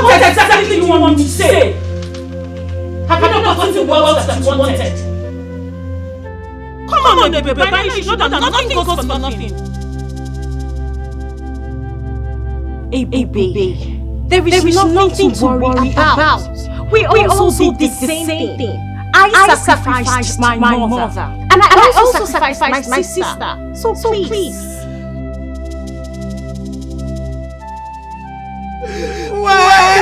What exactly do you want me to say? Have you not gotten the wealth that you wanted? Come on, baby, you should know that nothing goes for nothing. Baby, there is nothing to worry about. We also did the same thing. I sacrificed my mother. And I also sacrificed my sister. So please. Why?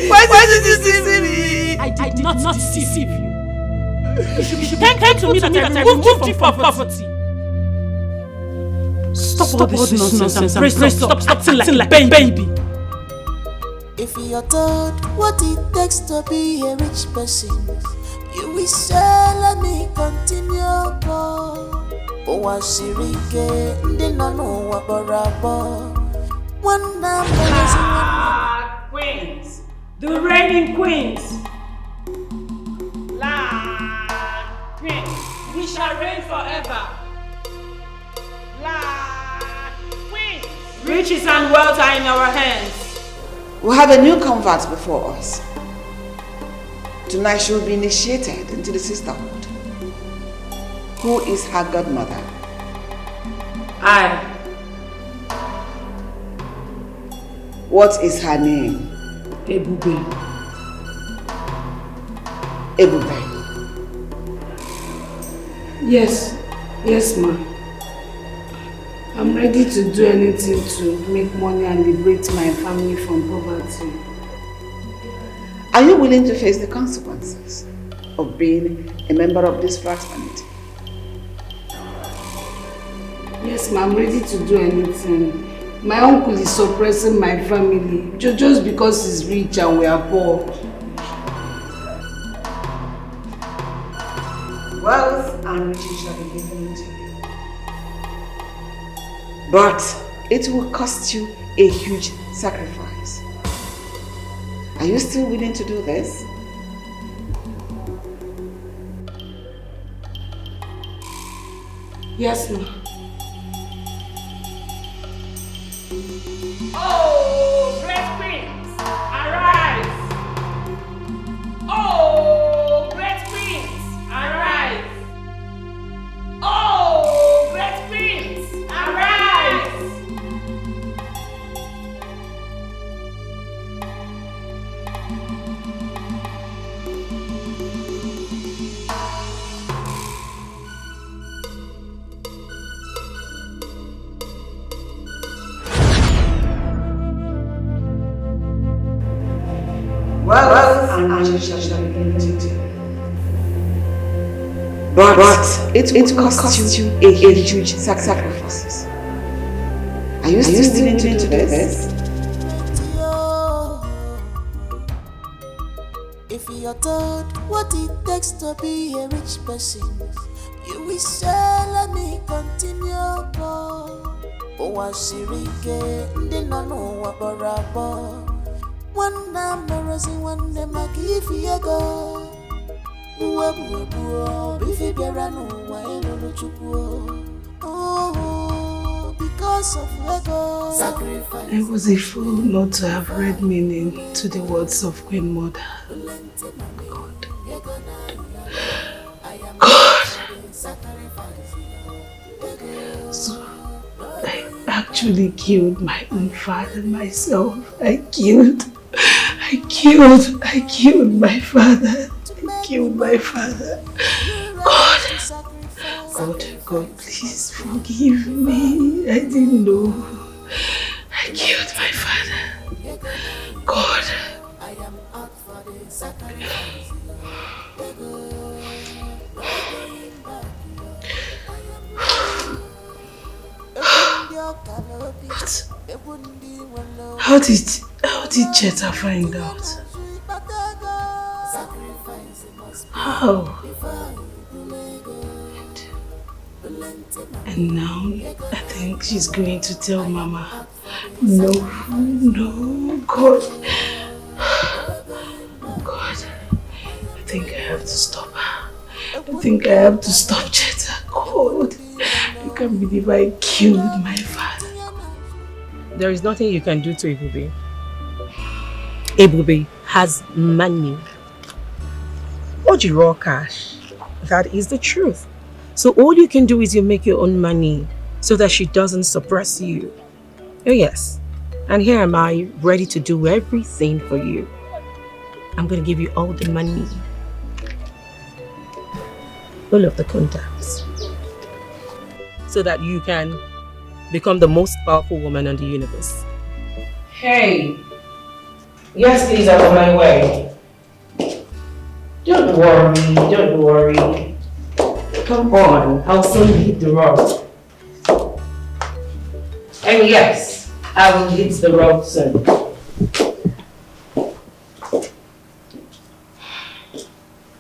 Why did you deceive me? I did not deceive you. You should thank to me that I removed you from poverty. Stop all this nonsense and stop acting like a baby. If you're taught what it takes to be a rich person, you will say, let me continue. Oh, I see Queens, the reigning queens. Queens, we shall reign forever. Queens, riches and wealth are in our hands. We have a new convert before us. Tonight she will be initiated into the sisterhood. Who is her godmother? I. What is her name? Ebube. Ebube. Yes, ma'am. I'm ready to do anything to make money and liberate my family from poverty. Are you willing to face the consequences of being a member of this fraternity? Yes, ma'am, I'm ready to do anything. My uncle is suppressing my family just because he's rich and we are poor. Wealth and riches shall be given to you. But it will cost you a huge sacrifice. Are you still willing to do this? Yes, ma'am. Oh, great queens, arise! Oh, great queens, arise! Oh, great queens, arise! Wealth and riches shall be given to you. But it will cost you a huge sacrifice. Are you still willing to do this? If you're taught what it takes to be a rich person, you will say, let me continue. Oh, I see one day, one day, my give you a go. Oh, because of ego. Sacrifice. I was a fool not to have read meaning to the words of Queen Mother. God. So, I actually killed my own father myself. I killed my father. I killed my father. God, please forgive me. I didn't know. I killed my father. God. I am out for the sacrifice. But how did Cheta find out? How? And now I think she's going to tell Mama. No, God. God, I think I have to stop her. I think I have to stop Cheta. God, I can't believe I killed my father. There is nothing you can do to Ibube. Ebube has money. Oji raw cash. That is the truth. So all you can do is you make your own money so that she doesn't suppress you. Oh yes. And here am I, ready to do everything for you. I'm going to give you all the money. All of the contacts. So that you can become the most powerful woman in the universe. Hey. Yes, please, I'm on my way. Don't worry. Come on, I'll soon hit the road. And yes, I will hit the road soon.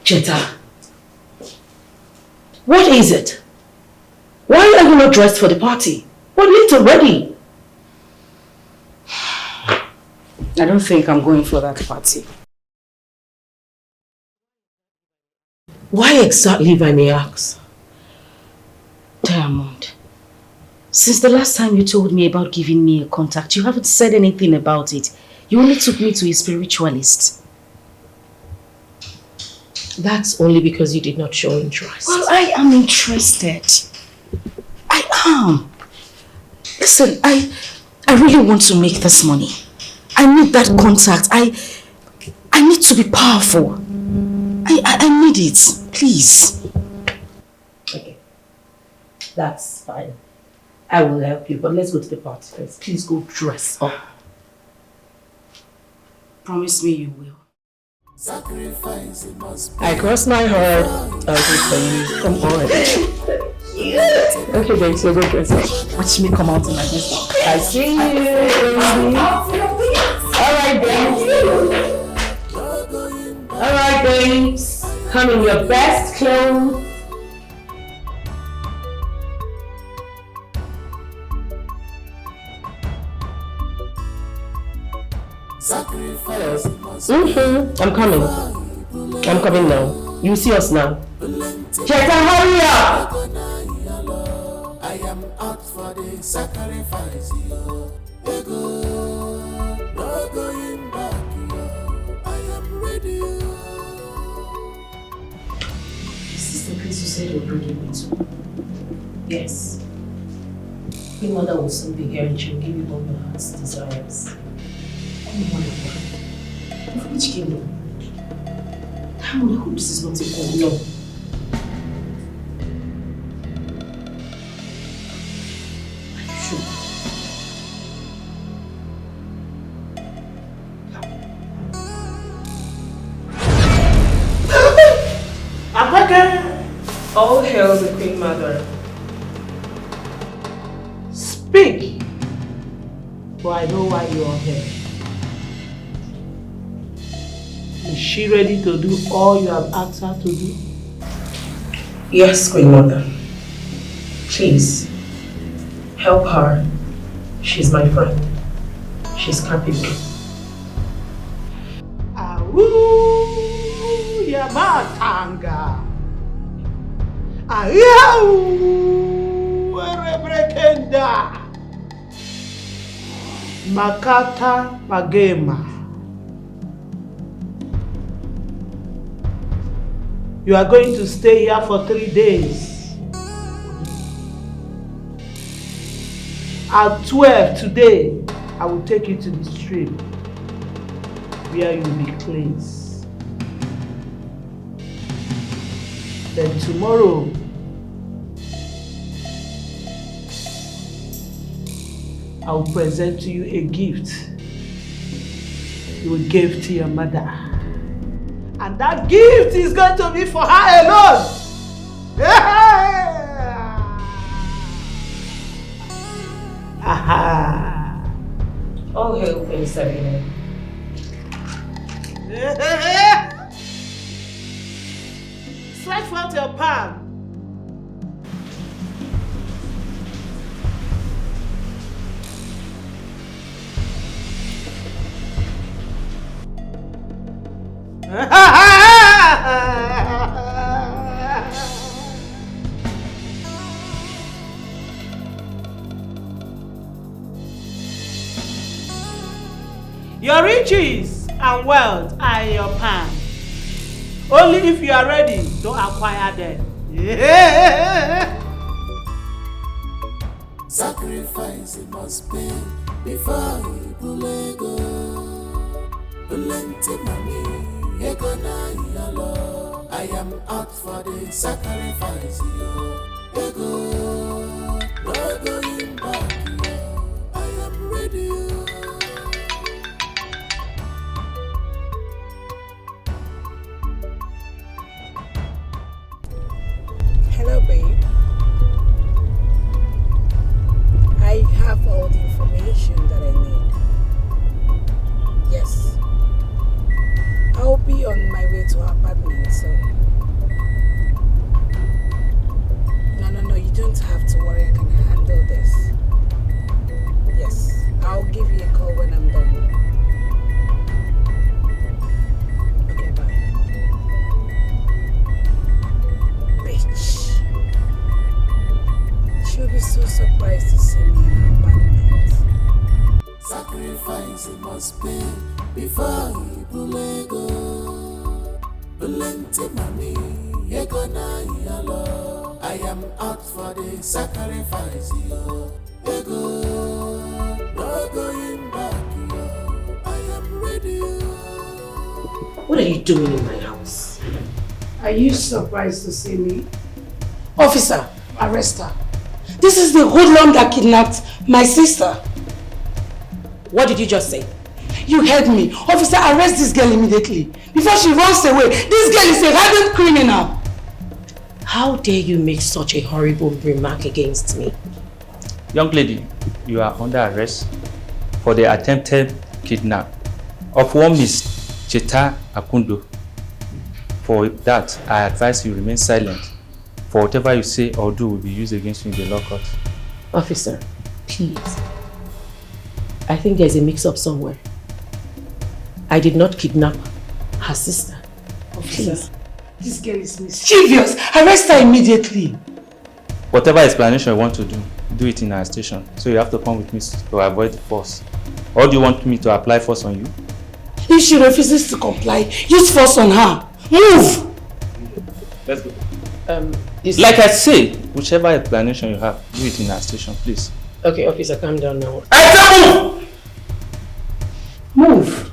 Cheta, what is it? Why are you not dressed for the party? We're late already. I don't think I'm going for that party. Why exactly, if I may ask? Diamond, since the last time you told me about giving me a contact, you haven't said anything about it. You only took me to a spiritualist. That's only because you did not show interest. Well, I am interested. I am. Listen, I really want to make this money. I need that contact. I need to be powerful. I need it. Please. Okay. That's fine. I will help you, but let's go to the party first. Please go dress up. Promise me you will. I cross my heart. I'll do for you. Come on. Okay, babe, so go dress up. Watch me come out in my best. I see you, baby. Alright, babes. Come in your best clothes. I'm coming. I'm coming now. You see us now. Cheta, hurry up! I am out for the sacrifice. No going back. I am ready. This is the place you said you're bringing me to. Yes. Your mother will soon be here and she'll give you all your heart's desires. Of which kingdom? Diamond, I hope this is not a call. No. Are you sure? Abaka! All hail the Queen Mother. Speak, for I know why you are here. Is she ready to do all you have asked her to do? Yes, Queen Mother. Please, help her. She's my friend. She's capable. Awu Yamatanga. Ayawu Erebrekenda. Makata Magema. You are going to stay here for 3 days. At 12 today, I will take you to the stream where you will be cleansed. Then tomorrow, I will present to you a gift you will give to your mother. And that gift is going to be for her alone. Aha. All hail Queen Sabina. Stretch forth your palm. Your riches and wealth are in your palm. Only if you are ready to acquire them. Sacrifice must pay before you bulego. Plenty money, ego na yalo. I am out for the sacrifice, yo. Ego, no going back, yo. I am ready, yo. Hello, babe. I have all the information that I need. Yes. I'll be on my way to her apartment, so... No, you don't have to worry. I can handle this. Yes. I'll give you a call when I'm done. Okay, bye. Bitch. She'll be so surprised to see me in her apartment. Sacrifice must pay before you bulego. Plenty money, ego na yalo. I am out for the sacrifice, yo. Ego, no going back, yo. I am ready, yo. What are you doing in my house? Are you surprised to see me? Officer, arrest her. This is the hoodlum that kidnapped my sister. What did you just say? You heard me. Officer, arrest this girl immediately. Before she runs away. This girl is a hardened criminal. How dare you make such a horrible remark against me? Young lady, you are under arrest for the attempted kidnap of one Miss Cheta Akundo. For that, I advise you remain silent, for whatever you say or do will be used against you in the law court. Officer, please. I think there's a mix-up somewhere. I did not kidnap her sister. Officer, this girl is mischievous. Arrest her immediately. Whatever explanation you want to do it in our station. So you have to come with me to avoid the force. Or do you want me to apply force on you? If she refuses to comply, use force on her. Move! Let's go. Like I say, whichever explanation you have, do it in our station, please. Okay, officer, calm down now. I tell move! Move!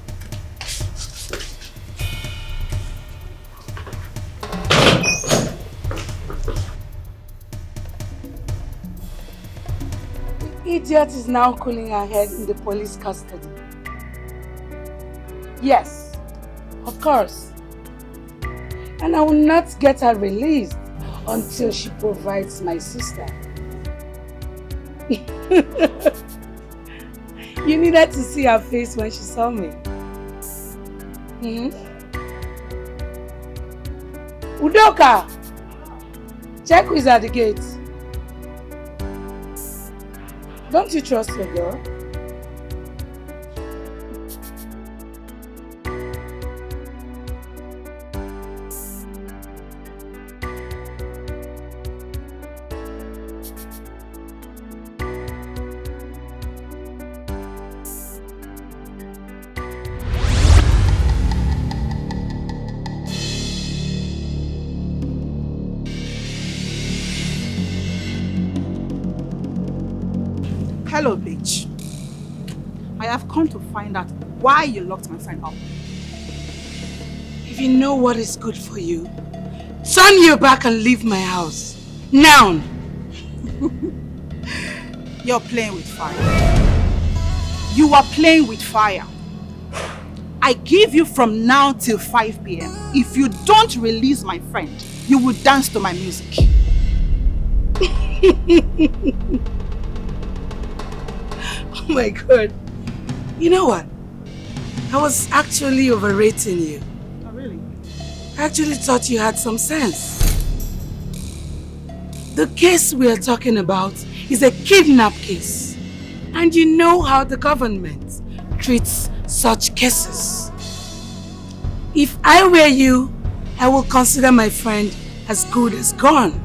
The idiot is now cooling her head in the police custody. Yes, of course. And I will not get her released until she provides my sister. You needed to see her face when she saw me. Udoka! Check who's at the gate. Don't you trust your girl? Hello, bitch. I have come to find out why you locked my friend up. If you know what is good for you, turn your back and leave my house. Now! You're playing with fire. You are playing with fire. I give you from now till 5 p.m. If you don't release my friend, you will dance to my music. Oh my God. You know what? I was actually overrating you. Oh, really? I actually thought you had some sense. The case we are talking about is a kidnap case. And you know how the government treats such cases. If I were you, I will consider my friend as good as gone.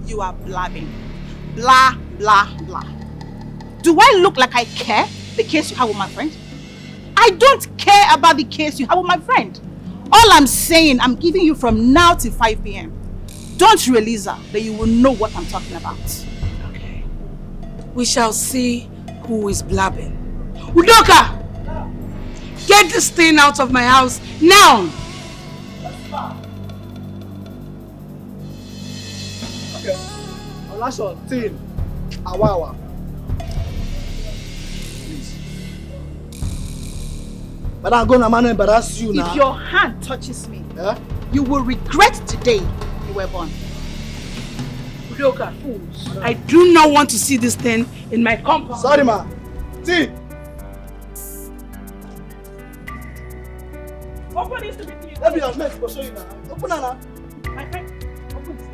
You are blabbing. Blah, blah, blah. Do I look like I care the case you have with my friend? I I don't care about the case you have with my friend. All I'm saying, I'm giving you from now till 5 p.m. Don't release her, then you will know what I'm talking about. Okay. We shall see who is blabbing. Udoka! Get this thing out of my house now! Okay. Olasho, tin, awawa. Please. But I'm gonna man embarrass you now. If your hand touches me, you will regret today you were born. Udoka, fools. I do not want to see this thing in my compound. Sorry, ma. Tin. Open this to me, please. Let me have next for show you now. Open it now. My friend, open this.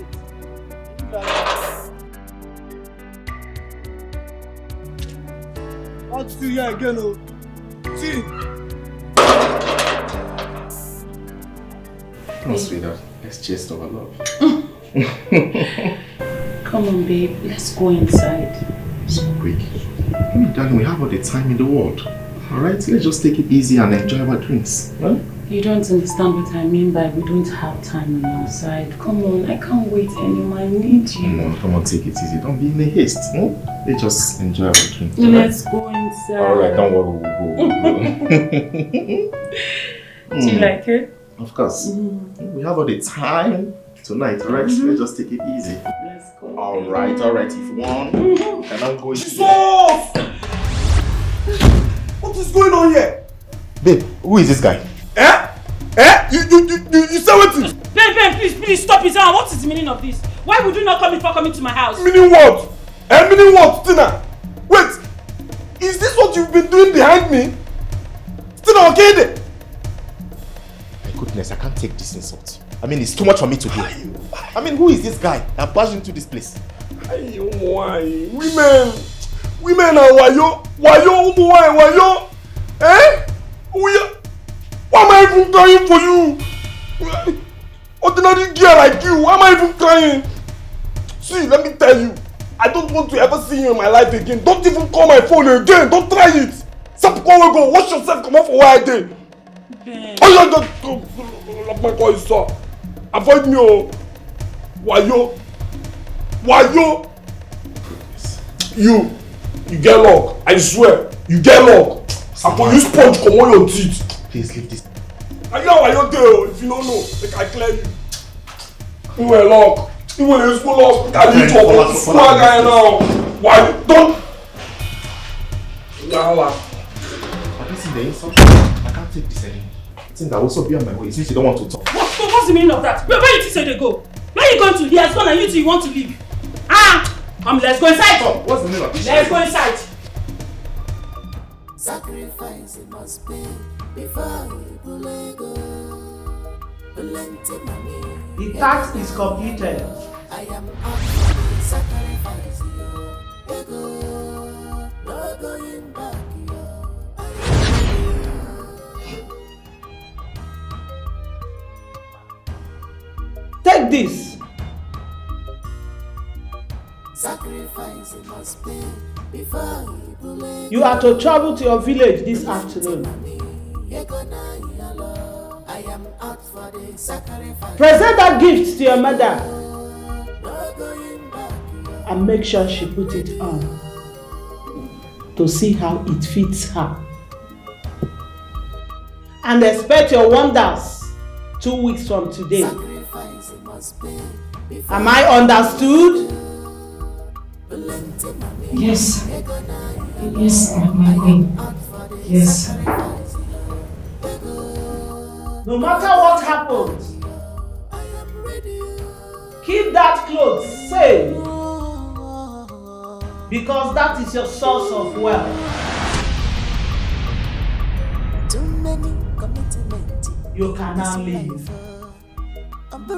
I'll see you again, oh. See. No, sweetheart. Let's chase our love. Come on, babe. Let's go inside. So quick. Darling, we have all the time in the world. Alright? Let's just take it easy and enjoy our drinks. Huh? You don't understand what I mean by we don't have time on our side. Come on, I can't wait anymore. I need you. No, come on, take it easy. Don't be in a haste. No? Let's just enjoy our drink. Let's go inside. Alright, don't worry, we'll go. Do you like it? Of course. We have all the time tonight, alright? Let's just take it easy. Let's go. Alright, if one cannot go into What is going on here? Babe, who is this guy? You say what? Babe, please stop it now. What is the meaning of this? Why would you not come before coming to my house? Meaning what? Meaning what, Tina? Wait, is this what you've been doing behind me? Tina, okay there? My goodness, I can't take this insult. I mean, it's too much for me to hear. I mean, who is this guy that barged into this place? Why? Women are wayo, eh? Why am I even crying for you? Ordinary girl like you, why am I even crying? See, let me tell you, I don't want to ever see you in my life again. Don't even call my phone again. Don't try it. Stop calling, go. Wash yourself, come on for where I did. Oh, yeah, just my call you, sir. Avoid me, oh. Wayo. You get luck. I swear, you get luck. I put you sponge come on your teeth. Please leave this. I know why you're there. If you don't know, like I clear you. You were locked. You were in school locked. I need to open school guy now. Why don't? I can't see the insult. I can't take this anymore. I think I'll also be on my way since you don't want to talk. What's the meaning of that? Where you think they go? Where are you going to? He has gone and you two want to leave. Come, let's go inside. Come, what's the name of this? Let's go inside. Sacrifice it must be before you go. The task is completed. I am up for the sacrifice. Ego, no going back. Take this. Sacrifice it must be before you are to travel to your village this afternoon. I am out for the sacrifice. Present that gift to your mother and make sure she put it on to see how it fits her. And expect your wonders 2 weeks from today. Am I understood? Yes. Yes, my queen. Yes. No matter what happens, keep that clothes safe, because that is your source of wealth. Too many commitments. You can now leave. Go!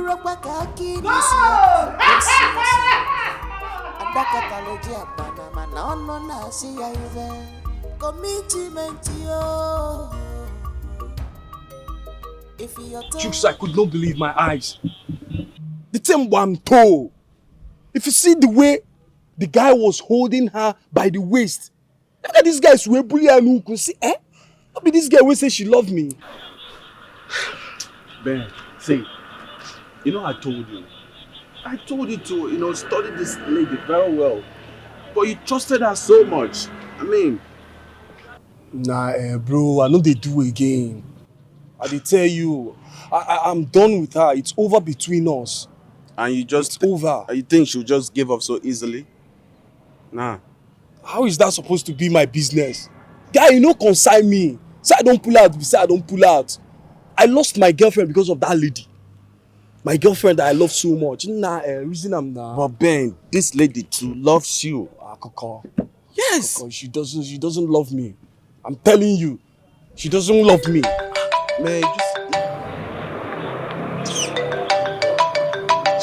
Chooks, I could not believe my eyes. The thing one toe. If you see the way the guy was holding her by the waist, look at this guy's way bully and who can see, I be this girl will say she love me. Ben, see, I told you. I told you to, study this lady very well. But you trusted her so much. I mean... Nah, bro, I know they do again. I dey tell you, I'm done with her. It's over between us. And you just... It's over. You think she'll just give up so easily? Nah. How is that supposed to be my business? Guy, you no consign me. Say I don't pull out, say I don't pull out. I lost my girlfriend because of that lady. My girlfriend that I love so much. Nah, reason I'm nah. But Ben, this lady too loves you. Koko. Yes. Koko, she doesn't love me. I'm telling you, she doesn't love me. Man,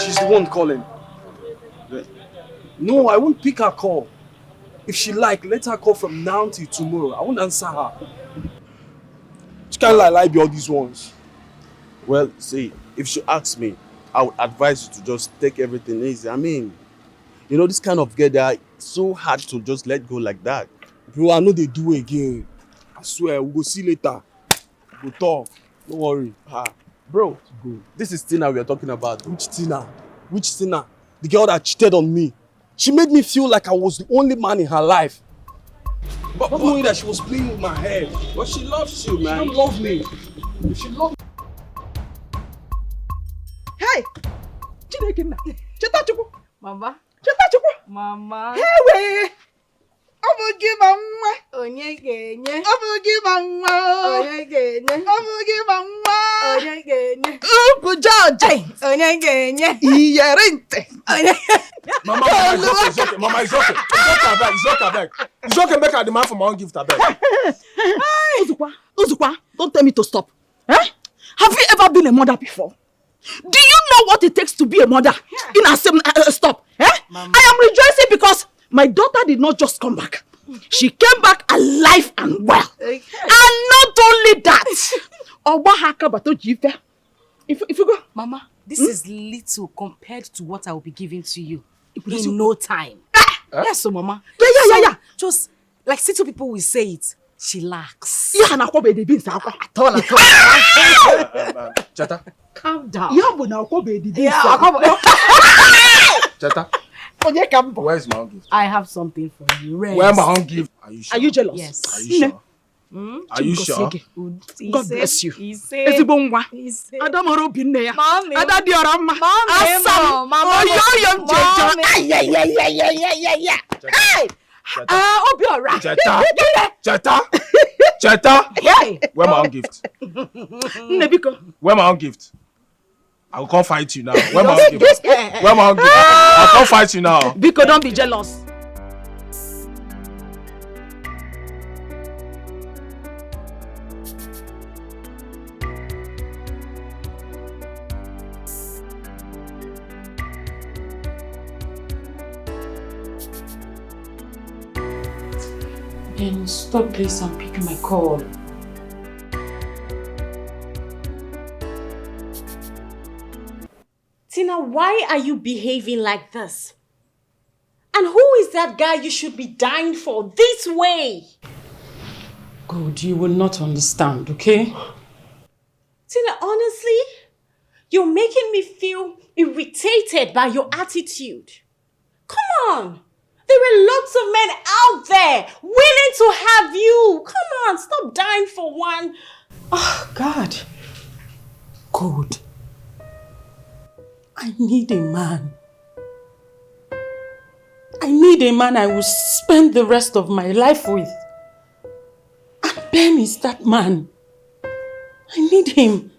She's the one calling. No, I won't pick her call. If she like, let her call from now till tomorrow. I won't answer her. She can't lie be all these ones. Well, see, if she asks me, I would advise you to just take everything easy. I mean, this kind of girl, they are so hard to just let go like that. Bro, I know they do again. I swear, we'll go see later. We'll talk. Don't worry. Bro, this is Tina we are talking about. Which Tina? Which Tina? The girl that cheated on me. She made me feel like I was the only man in her life. But not knowing that she was playing with my head. But she loves you, man. She don't love me. She loves me. Hey! Cheta Mama. Cheta Mama. Hey, wait! Give a Onye genye. give a Onye genye. give a Onye genye. George! Onye genye. Iyerente! Mama, it's okay. Mama, it's okay. It's okay, make her demand for my own gift, I beg. Uzukwa, don't tell me to stop. Have you ever been a mother before? Do you know what it takes to be a mother? In a stop. I am rejoicing because my daughter did not just come back. She came back alive and well. Okay. And not only that, if you go, Mama, this is little compared to what I will be giving to you in no time. Yes, so Mama. Yeah. Just like little people will say it, she lacks. At all. Cheta. Calm down. Cheta. Where's my own gift? I have something for you. Where's my own gift? Are you sure? Are you jealous? Yes. Are you sure? Are you sure? God bless you. He said. Adamoro binne ya. Mommy. Adadi orama. Asam. Mama. Hey! Obiora. Cheta. Hey! Where's my own gift? Nebiko. Where's my own gift? I will come fight you now. Where's my own gift? Where's my own gift? I'll come fight you now. Biko, don't be jealous. Ben, stop this and pick my call. Tina, why are you behaving like this? And who is that guy you should be dying for this way? Good, you will not understand, okay? Tina, honestly, you're making me feel irritated by your attitude. Come on. There are lots of men out there willing to have you. Come on, stop dying for one. Oh, God. Good. I need a man. I need a man I will spend the rest of my life with. And Ben is that man. I need him.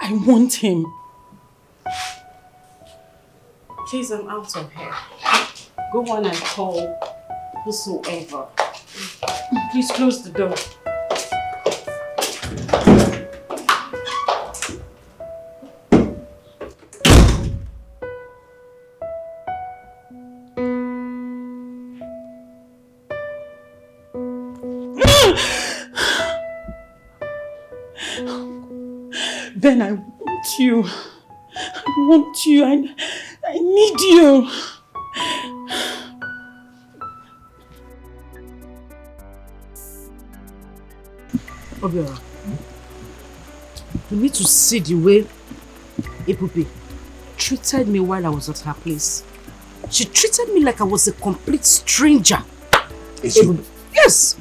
I want him. Please, I'm out of here. Go on and call whosoever. Please close the door. Ben, I want you. I want you. I need you. Obiora, you need to see the way Epupe treated me while I was at her place. She treated me like I was a complete stranger. Is you? Yes.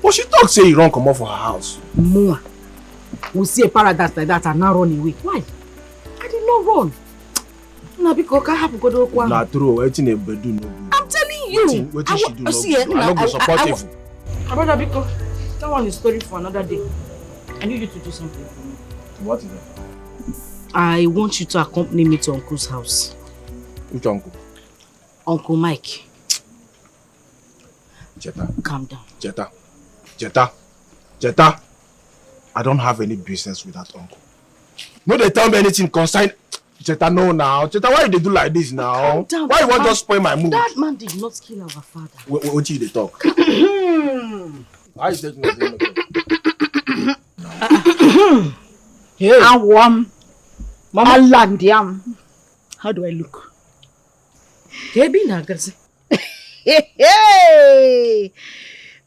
But she talk say you run come off for her house. More. We see a paradise like that and now run away. Why? I did not run. No, because I have to go to Nah, true. Wetin e bedu no good. I'm telling you. Wetin she do no good. I no go support you. Brother, because that one is story for another day. I need you to do something for me. What is that? I want you to accompany me to Uncle's house. Which uncle? Uncle Mike. Jetta. Calm down. Jetta. I don't have any business with that uncle. No, they tell me anything concern. Jetta, no now. Jetta, why you do like this now? Calm down. Why you want to spoil my mood? That man did not kill our father. What you they talk? Why you taking my name? Hey. Mama. How do I look? Hey!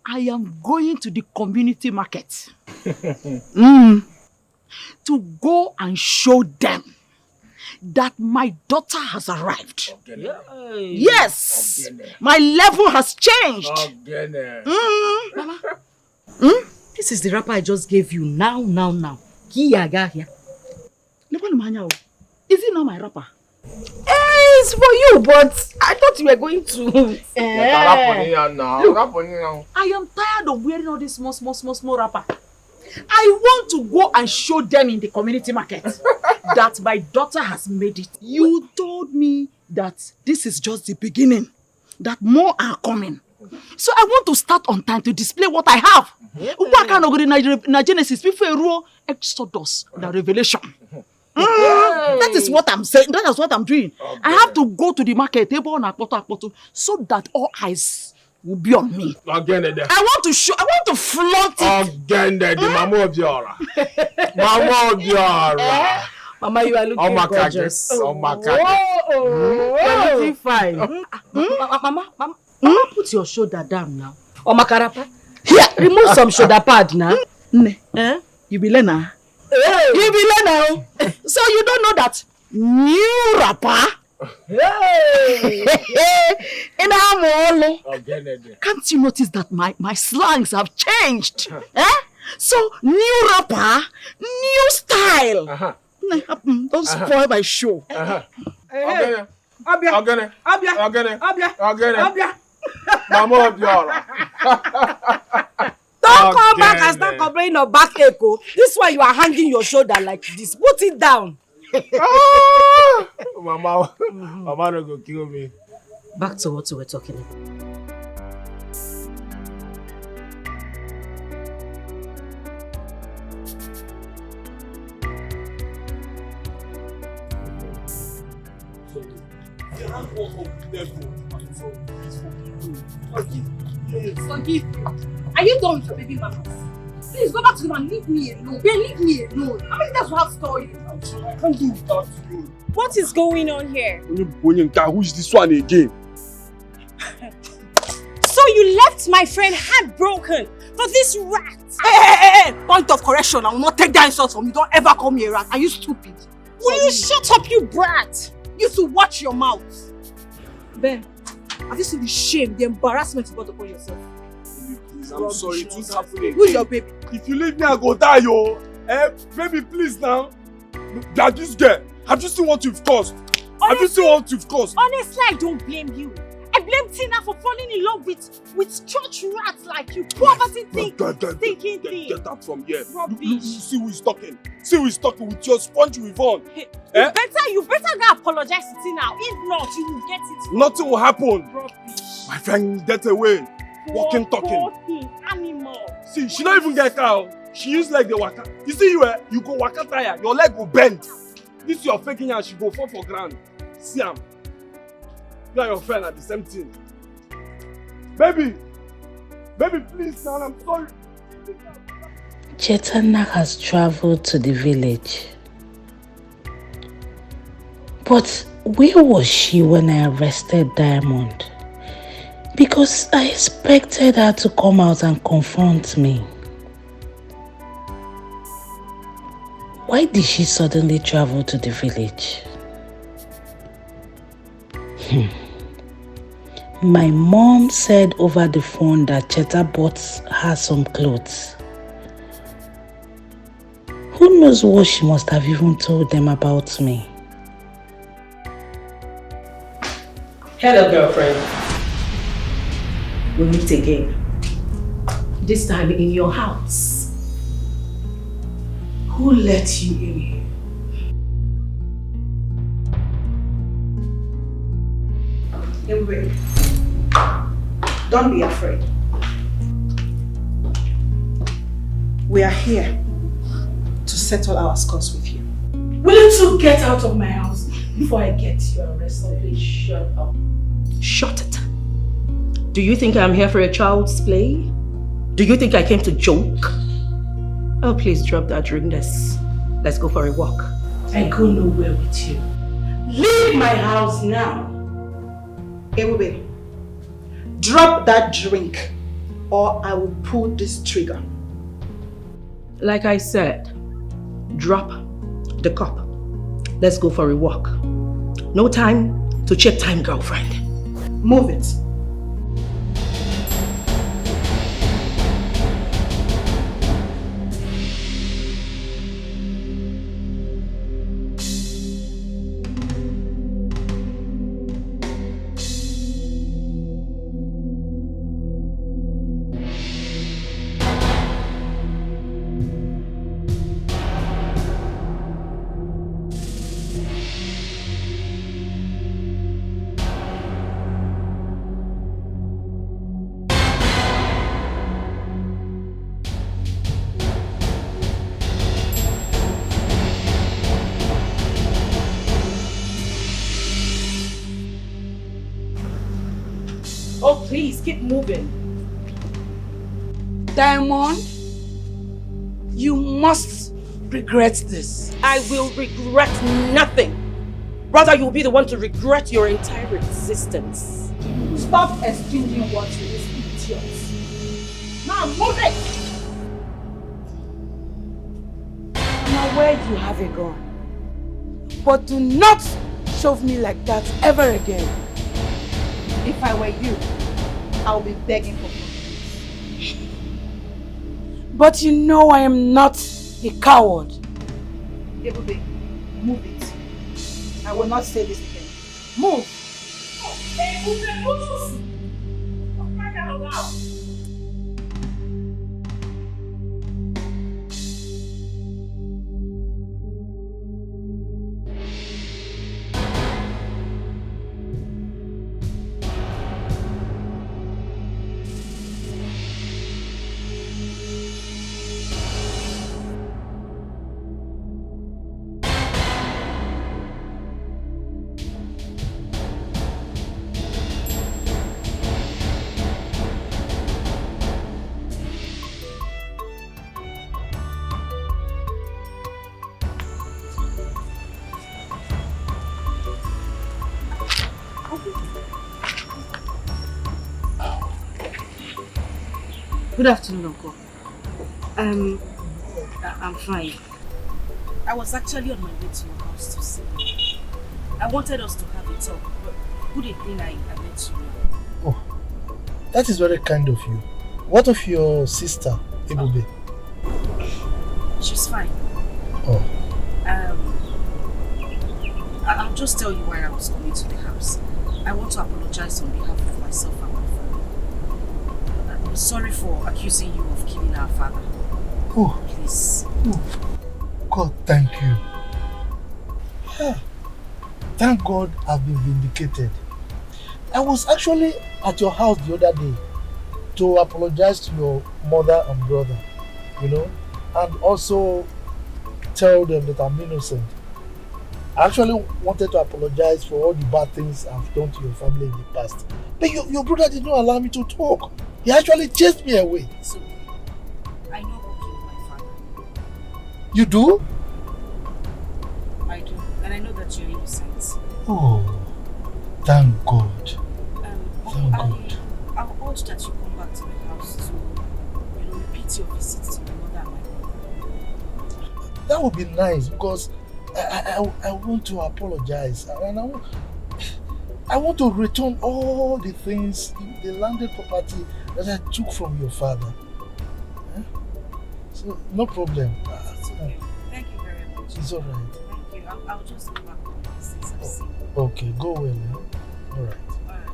I am going to the community market to go and show them that my daughter has arrived. Yes! My level has changed. Mama, this is the wrapper I just gave you now. Here. Is it not my wrapper? It's for you, but I thought you were going to. Look, I am tired of wearing all this small wrapper. I want to go and show them in the community market that my daughter has made it. You told me that this is just the beginning, that more are coming. So I want to start on time to display what I have. What kind of Genesis before Exodus, the Revelation. That is what I'm saying. That is what I'm doing. I have to go to the market table on Akpoto so that all eyes will be on me. I want to flaunt it. Mama Obiora. Mama, you are looking gorgeous. You're looking fine. Mama, put your shoulder down now. Makarapa. Here, remove some shoulder pad now. You be learner. You be learner. So you don't know that new rapper. Can't you notice that my slangs have changed? So new rapper, new style. Don't spoil my show. Abia. Mama Obiora. Don't come back and start complaining of backache. This one you are hanging your shoulder like this. Put it down. Mama don't go kill me. Back to what we were talking about. Forgive me. Are you done with your baby mamas? Please go back to them and leave me alone. Then leave me alone. I mean, that's what I've told you. I can't do that to you. What is going on here? Who is this one again? So you left my friend heartbroken for this rat? Hey! Point of correction. I will not take that insult from you. Don't ever call me a rat. Are you stupid? Will you shut up, you brat? You should watch your mouth. Ben, have you seen the shame, the embarrassment you got upon yourself? Please, I'm sorry, it won't happen again. Who's your baby? If you leave me, I go die, yo. Baby, please now. That this girl. Have you seen what you've caused? Honestly, I don't blame you. I blame Tina for falling in love with church rats like you. Poverty thinking thing. Get out from here. Rubbish. You see who is talking. See who is talking with your sponge with on. Hey, you better go apologize to Tina. If not, you will get it. Nothing will happen. Rubbish. My friend, get away. Walking, talking. Animal. See, she don't even get cow. She use like the waka. You see you go waka tire. Your leg will bend. This your faking and she go fall for ground. See am. You and your friend are the same thing. Baby, please now, I'm sorry. Chetana has traveled to the village. But where was she when I arrested Diamond? Because I expected her to come out and confront me. Why did she suddenly travel to the village? My mom said over the phone that Cheta bought her some clothes. Who knows what she must have even told them about me? Hello, girlfriend. We'll meet again. This time in your house. Who let you in? Anyway, don't be afraid. We are here to settle our scores with you. Will you two get out of my house before I get you arrested? Please shut up. Shut it. Do you think I'm here for a child's play? Do you think I came to joke? Oh, please drop that drink. Let's go for a walk. I go nowhere with you. Leave my house now. Ebube, drop that drink or I will pull this trigger. Like I said, drop the cup. Let's go for a walk. No time to check time, girlfriend. Move it. Oh, please, keep moving. Diamond, you must regret this. I will regret nothing. Rather, you'll be the one to regret your entire existence. Stop exchanging words with these idiots. Now move it! I'm aware you have a gun. But do not shove me like that ever again. If I were you, I'll be begging for forgiveness. But you know I am not a coward. Ebube, move it. I will not say this again. Move! Ebube, move! I'm crying out loud. Good afternoon, Uncle. I'm fine. I was actually on my way to your house to see you. I wanted us to have a talk, but good evening, I met you. Oh, that is very kind of you. What of your sister, Ebube? She's fine. Oh. I'll just tell you why I was coming to the house. I want to apologize on behalf of myself and my family. I'm sorry for accusing you of killing our father. Oh. Please. Oh. God, thank you. Thank God I've been vindicated. I was actually at your house the other day to apologize to your mother and brother, you know, and also tell them that I'm innocent. I actually wanted to apologize for all the bad things I've done to your family in the past. But your brother did not allow me to talk. He actually chased me away. So, I know who killed my father. You do? I do. And I know that you're innocent. Oh, thank God. Thank God. I'll urge that you come back to the house to, repeat your visits to my mother and my brother. That would be nice because I want to apologize and I want to return all the things, the landed property that I took from your father. So, no problem. Thank you very much. It's alright. Thank you. I'll just go back home. Okay, go well. Alright. Alright.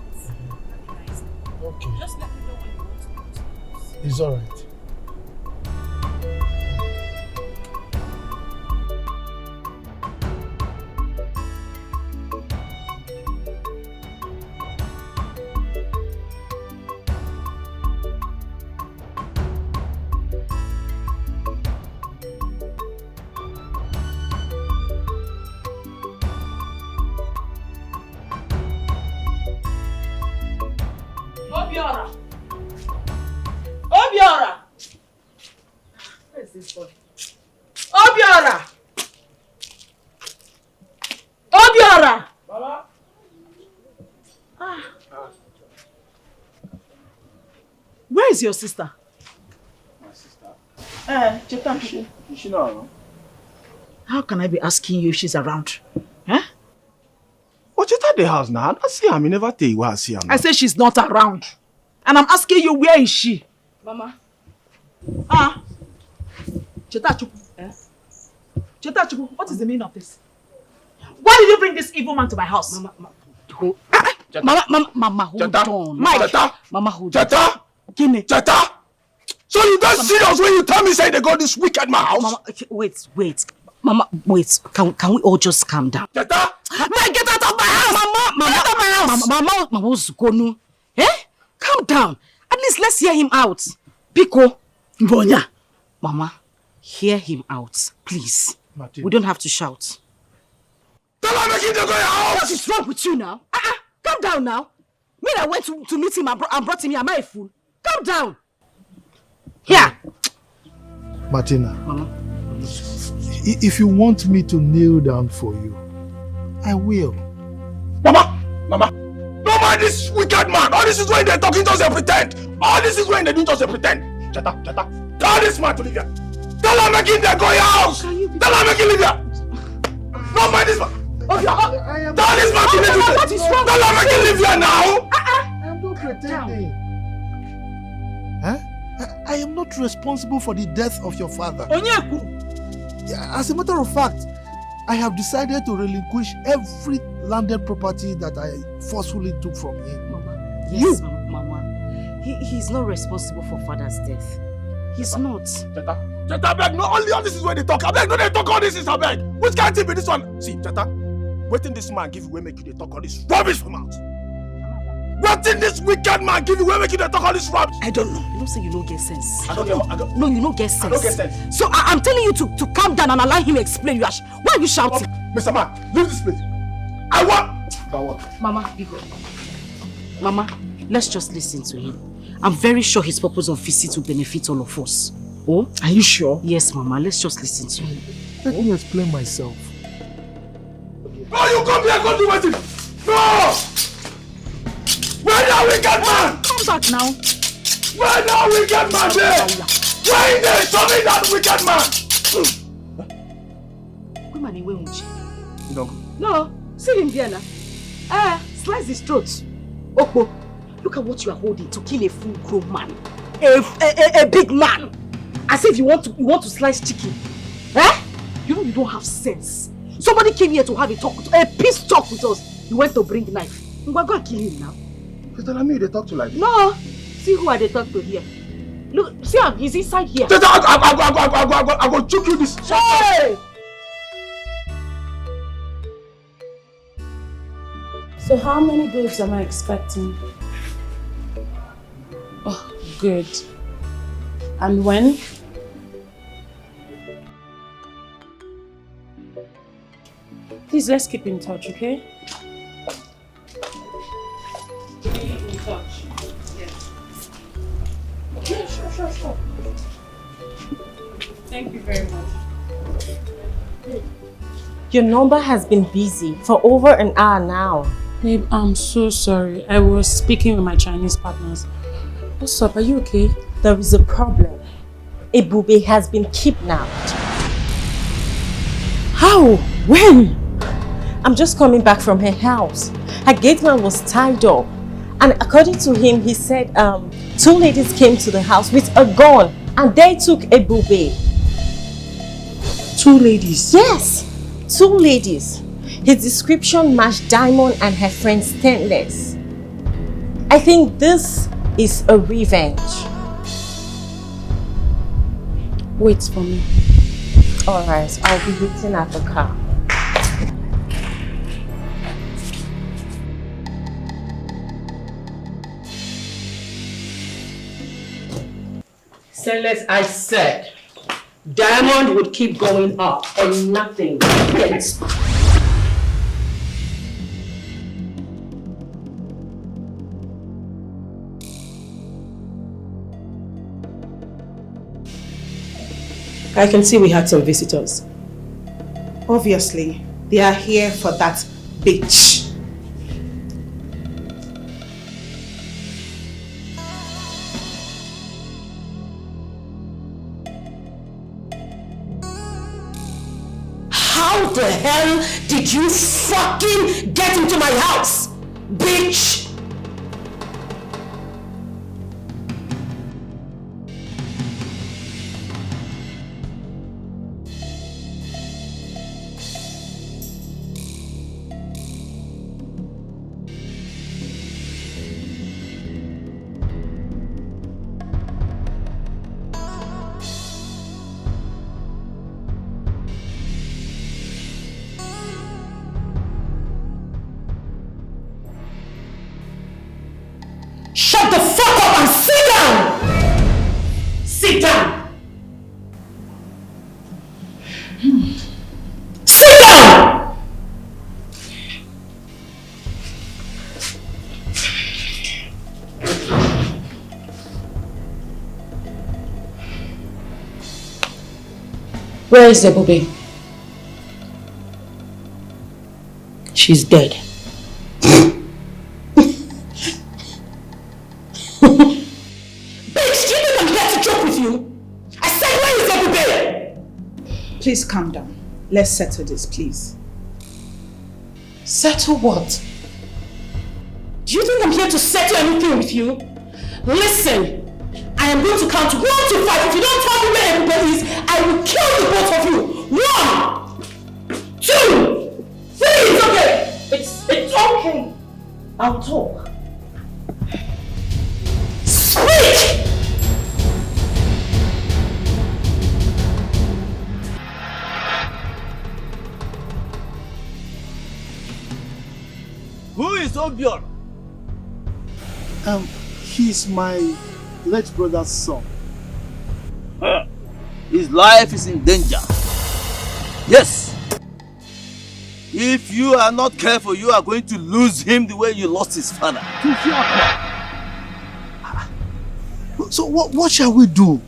Have a nice day. Okay. Just let me know when you want to go. It's alright. Obiora! Where is this boy? Obiora! Obiora! Mama? Where is your sister? My sister? Cheta. Is she not around? How can I be asking you if she's around? Huh? But Cheta the house now. I see her. I never tell you where I see her now. I say she's not around. And I'm asking you, where is she? Mama. Cheta Chuku. Cheta Chuku, what is the meaning of this? Why did you bring this evil man to my house? Mama, hold on. Mike. Mama, hold on. Cheta! Gimme. Cheta! So you don't serious when you tell me say they got this wicked my house? Mama, okay, wait. Mama, wait. Can we all just calm down? Cheta! Mike, get out of my house! Mama, get out of my house! Mama, what's going on? Calm down. At least let's hear him out. Biko. Mbonya. Mama, hear him out, please. Martin. We don't have to shout. Tell her making to go your house! What is wrong with you now? Calm down now. Me that went to meet him and brought him here. Am I a fool? Calm down. Here. Martina. Mama. If you want me to kneel down for you, I will. Mama! Don't mind this wicked man! All this is when they're talking just they pretend! All this is when they do just they pretend! Cheta! Tell this man to leave here! Tell her making them go your house! Tell her making leave here! Don't mind this man! Tell this man to leave here! What is wrong? Tell her making leave here now! I'm not pretending. I am not responsible for the death of your father. As a matter of fact, I have decided to relinquish every landed property that I forcefully took from him. Mama. Yes, Mama. He's not responsible for father's death. He's not. Cheta, beg, no, only all this is when they talk. I beg, no, they talk all this is, I beg. Which can't be this one? See, Cheta, waiting this man give you way make you they talk all this rubbish from out. Waiting this wicked man give you way make you they talk all this rubbish. I don't know. You don't say you don't get sense. I don't get. No, you don't get sense. I don't get sense. So I'm telling you to calm down and allow him explain. Why are you shouting? Mr. Man, leave this place. I want. Mama, be good. Mama, let's just listen to him. I'm very sure his purpose of visit will benefit all of us. Oh? Are you sure? Yes, Mama. Let's just listen to him. Let me explain myself. No, you come here, go do it. No! Where that wicked man? Come back now. Where that wicked man there? Where they show me that wicked man? No, see him there now. Slice his throat. Oh, look at what you are holding to kill a full-grown man. A big man. As if you want to slice chicken. You know you don't have sense. Somebody came here to have a peace talk with us. You went to bring knife. We're going to kill him now. You're telling me they talk to like this? No. See who are they talk to here. Look, see him. He's inside here. I go choke you this. Hey! So how many babes am I expecting? Oh, good. And when? Please, let's keep in touch, okay? Keep in touch. Yes. Yeah, sure. Thank you very much. Your number has been busy for over an hour now. Babe, I'm so sorry. I was speaking with my Chinese partners. What's up? Are you okay? There is a problem. Ebube has been kidnapped. How? When? I'm just coming back from her house. Her gate man was tied up. And according to him, he said 2 ladies came to the house with a gun and they took a booby. 2 ladies? Yes, 2 ladies. His description matched Diamond and her friend Stainless. I think this is a revenge. Wait for me. Alright, I'll be waiting at the car. Stainless, I said, Diamond would keep going up and nothing gets. I can see we had some visitors. Obviously, they are here for that bitch. How the hell did you fucking get into my house, bitch? Shut the fuck up and sit down! Sit down! Sit down! Where is the booby? She's dead. Please calm down. Let's settle this, please. Settle what? Do you think I'm here to settle anything with you? Listen, I am going to count 1 to 5. If you don't tell me where everybody is, I will kill the both of you. 1, 2, 3. It's okay. It's okay. I'll talk. Speak! Who is Obior? He's my late brother's son. His life is in danger. Yes. If you are not careful, you are going to lose him the way you lost his father. So what shall we do?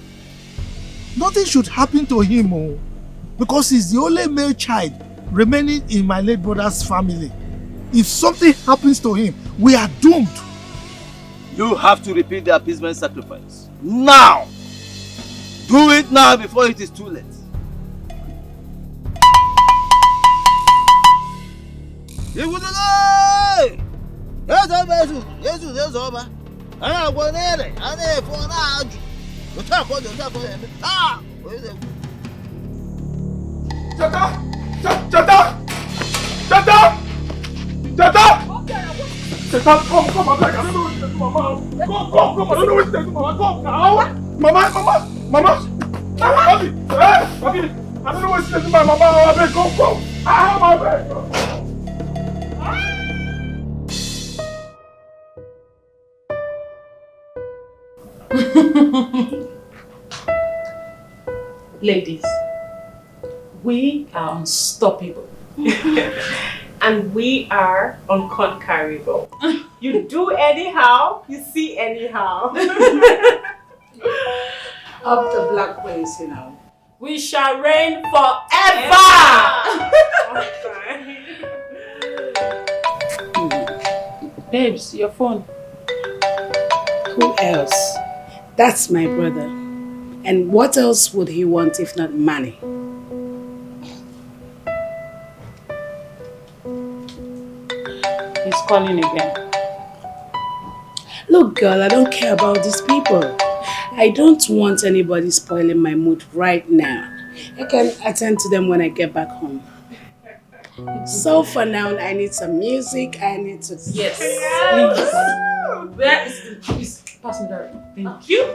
Nothing should happen to him, because he's the only male child remaining in my late brother's family. If something happens to him, we are doomed. You have to repeat the appeasement sacrifice. Now! Do it now before it is too late. Come, I beg. I don't know what to do, Mama. Come. I don't know what to do, Mama. Come now. Mama. Papi. I don't know what to do, my Mama. I beg, come. I beg. Ladies, we are unstoppable. And we are unconquerable. You do anyhow, you see anyhow. Up the black ways, you know. We shall reign forever! Babes, your phone. Who else? That's my brother. And what else would he want if not money? He's calling again. Look, girl, I don't care about these people. I don't want anybody spoiling my mood right now. I can attend to them when I get back home. So for now, I need some music. I need to... Yes, please. Where is the passenger? Thank you.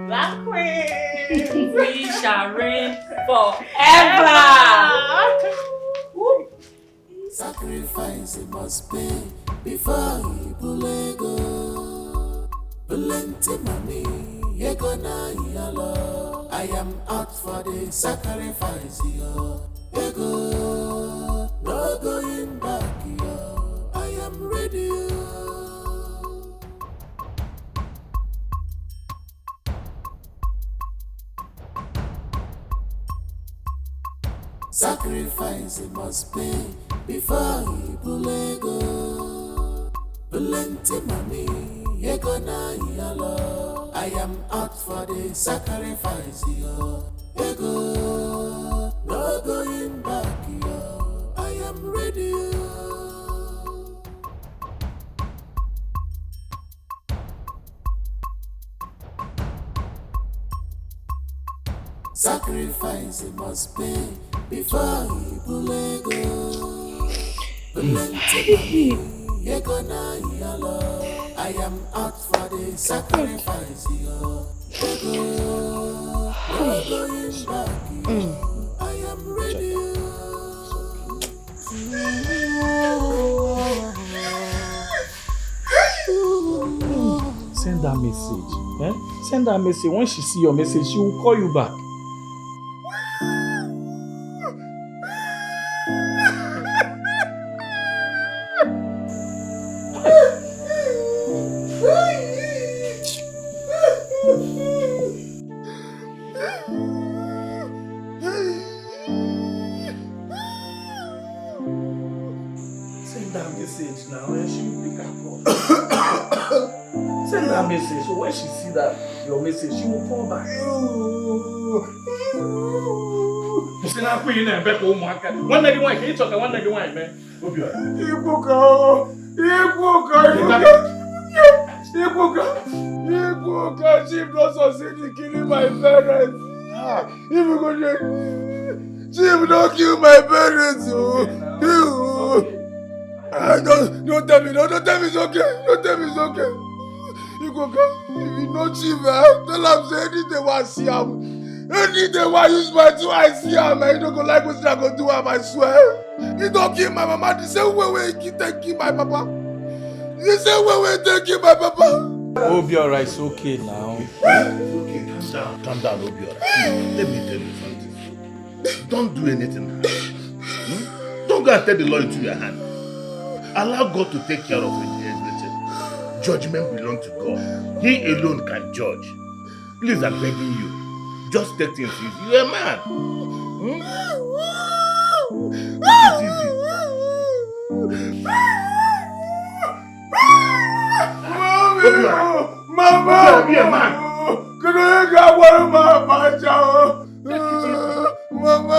Black Queen, we shall reign forever. Sacrifice it must pay before he bulego. Plenty money, ye gonna yellow. I am out for the sacrifice, yo. Ego, no going back, yo. I am ready, yo. Sacrifice it must pay before he bulego. Plenty money, ye gonna yellow. I am out for the sacrifice, yo. Ego, no going back, yo. I am ready, yo. Sacrifice it must pay before he bulego. Plenty money, ye gonna yellow. I am out for the sacrifice, yo. Ego, no going back, yo. I am ready, yo. Send that message. Eh? Send that message. When she see your message, she will call you back. Send that message now and she will pick her call. Send that message. So when she see that your message, she will call back. See now, queen and back home. One day one, can you talk? One day one, man. Ibuka, she not succeed in killing my parents. If you go there, she will not kill my parents. Don't tell me, don't tell me it's okay. Don't tell me it's okay. Ibuka, if you know chief, tell him say anything I see him. Anything I use my two I see him. I don't go like what I go do him, I swear. He don't kill my mama the same way he take kill my papa. The same way he take kill my papa. Obiora, it's okay now. It's okay, calm down, Obiora. Let me tell you something. Don't do anything. Don't go and take the law into your hand. Allow God to take care of everything. Judgment belongs to God. He alone can judge. Please, I'm begging you. Just take things easy. You're a man. Take it easy. Mama, be a man. Can I get one mama? Mama,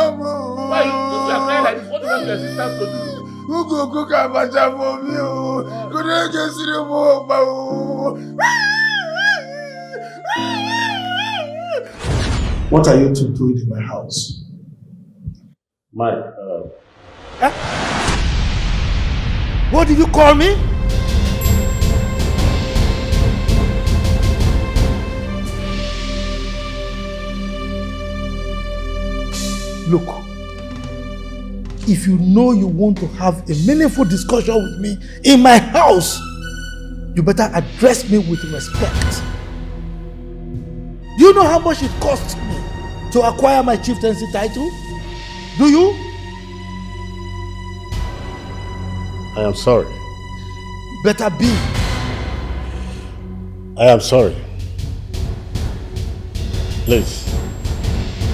why you crying like this? What do you want your sister to do? Who go cook a bacha for me? Could I get see more? What are you two doing in my house? Mike, What did you call me? Look, if you know you want to have a meaningful discussion with me in my house, you better address me with respect. Do you know how much it cost me to acquire my chieftaincy title? Do you? I am sorry. Better be. I am sorry. Please,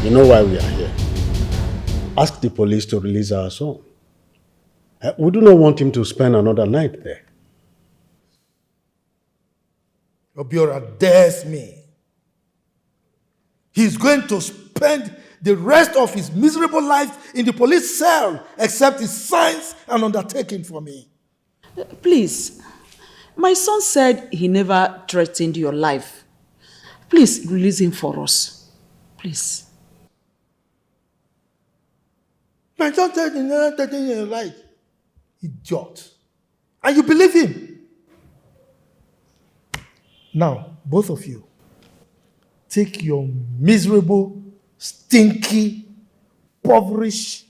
you know why we are here. Ask the police to release our son. We do not want him to spend another night there. Obiora dares me. He's going to spend the rest of his miserable life in the police cell, except his signs and undertaking for me. Please, my son said he never threatened your life. Please release him for us. Please. My son said he never threatened your life. Idiot. And you believe him? Now, both of you, take your miserable, stinky, impoverished,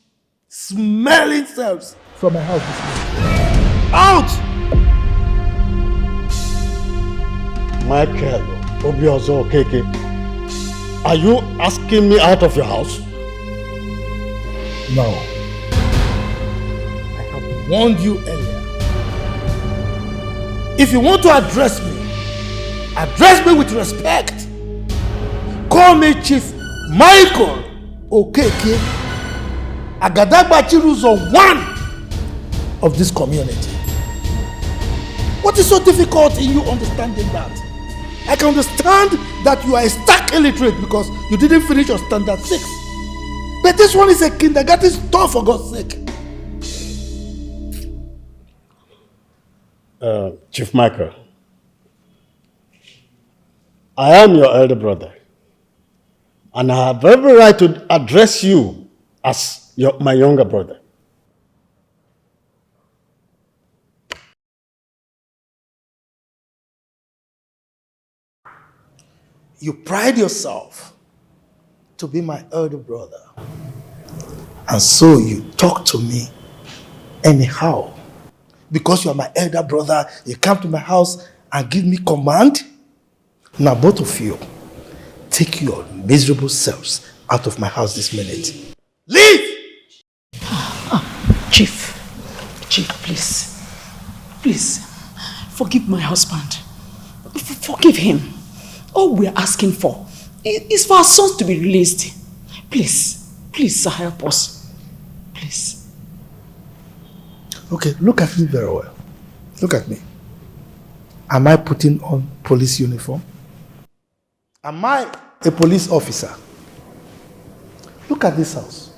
smelling selves from my house this morning. Out! Michael, Obiozo, Keke, are you asking me out of your house? No. I have warned you earlier. If you want to address me with respect. Call me Chief Michael Okeke, Agadagba Chiruzo, one of this community. What is so difficult in you understanding that? I can understand that you are a stark illiterate because you didn't finish your standard 6. But this one is a kindergarten store, for God's sake. Chief Michael, I am your elder brother, and I have every right to address you as my younger brother. You pride yourself to be my elder brother, and so you talk to me anyhow. Because you are my elder brother, you come to my house and give me command. Now both of you, take your miserable selves out of my house this minute. Leave! Chief, please, forgive my husband. Forgive him. All we are asking for is for our sons to be released. Please, sir, help us. Please. Okay, look at me very well. Look at me. Am I putting on police uniform? Am I a police officer? Look at this house.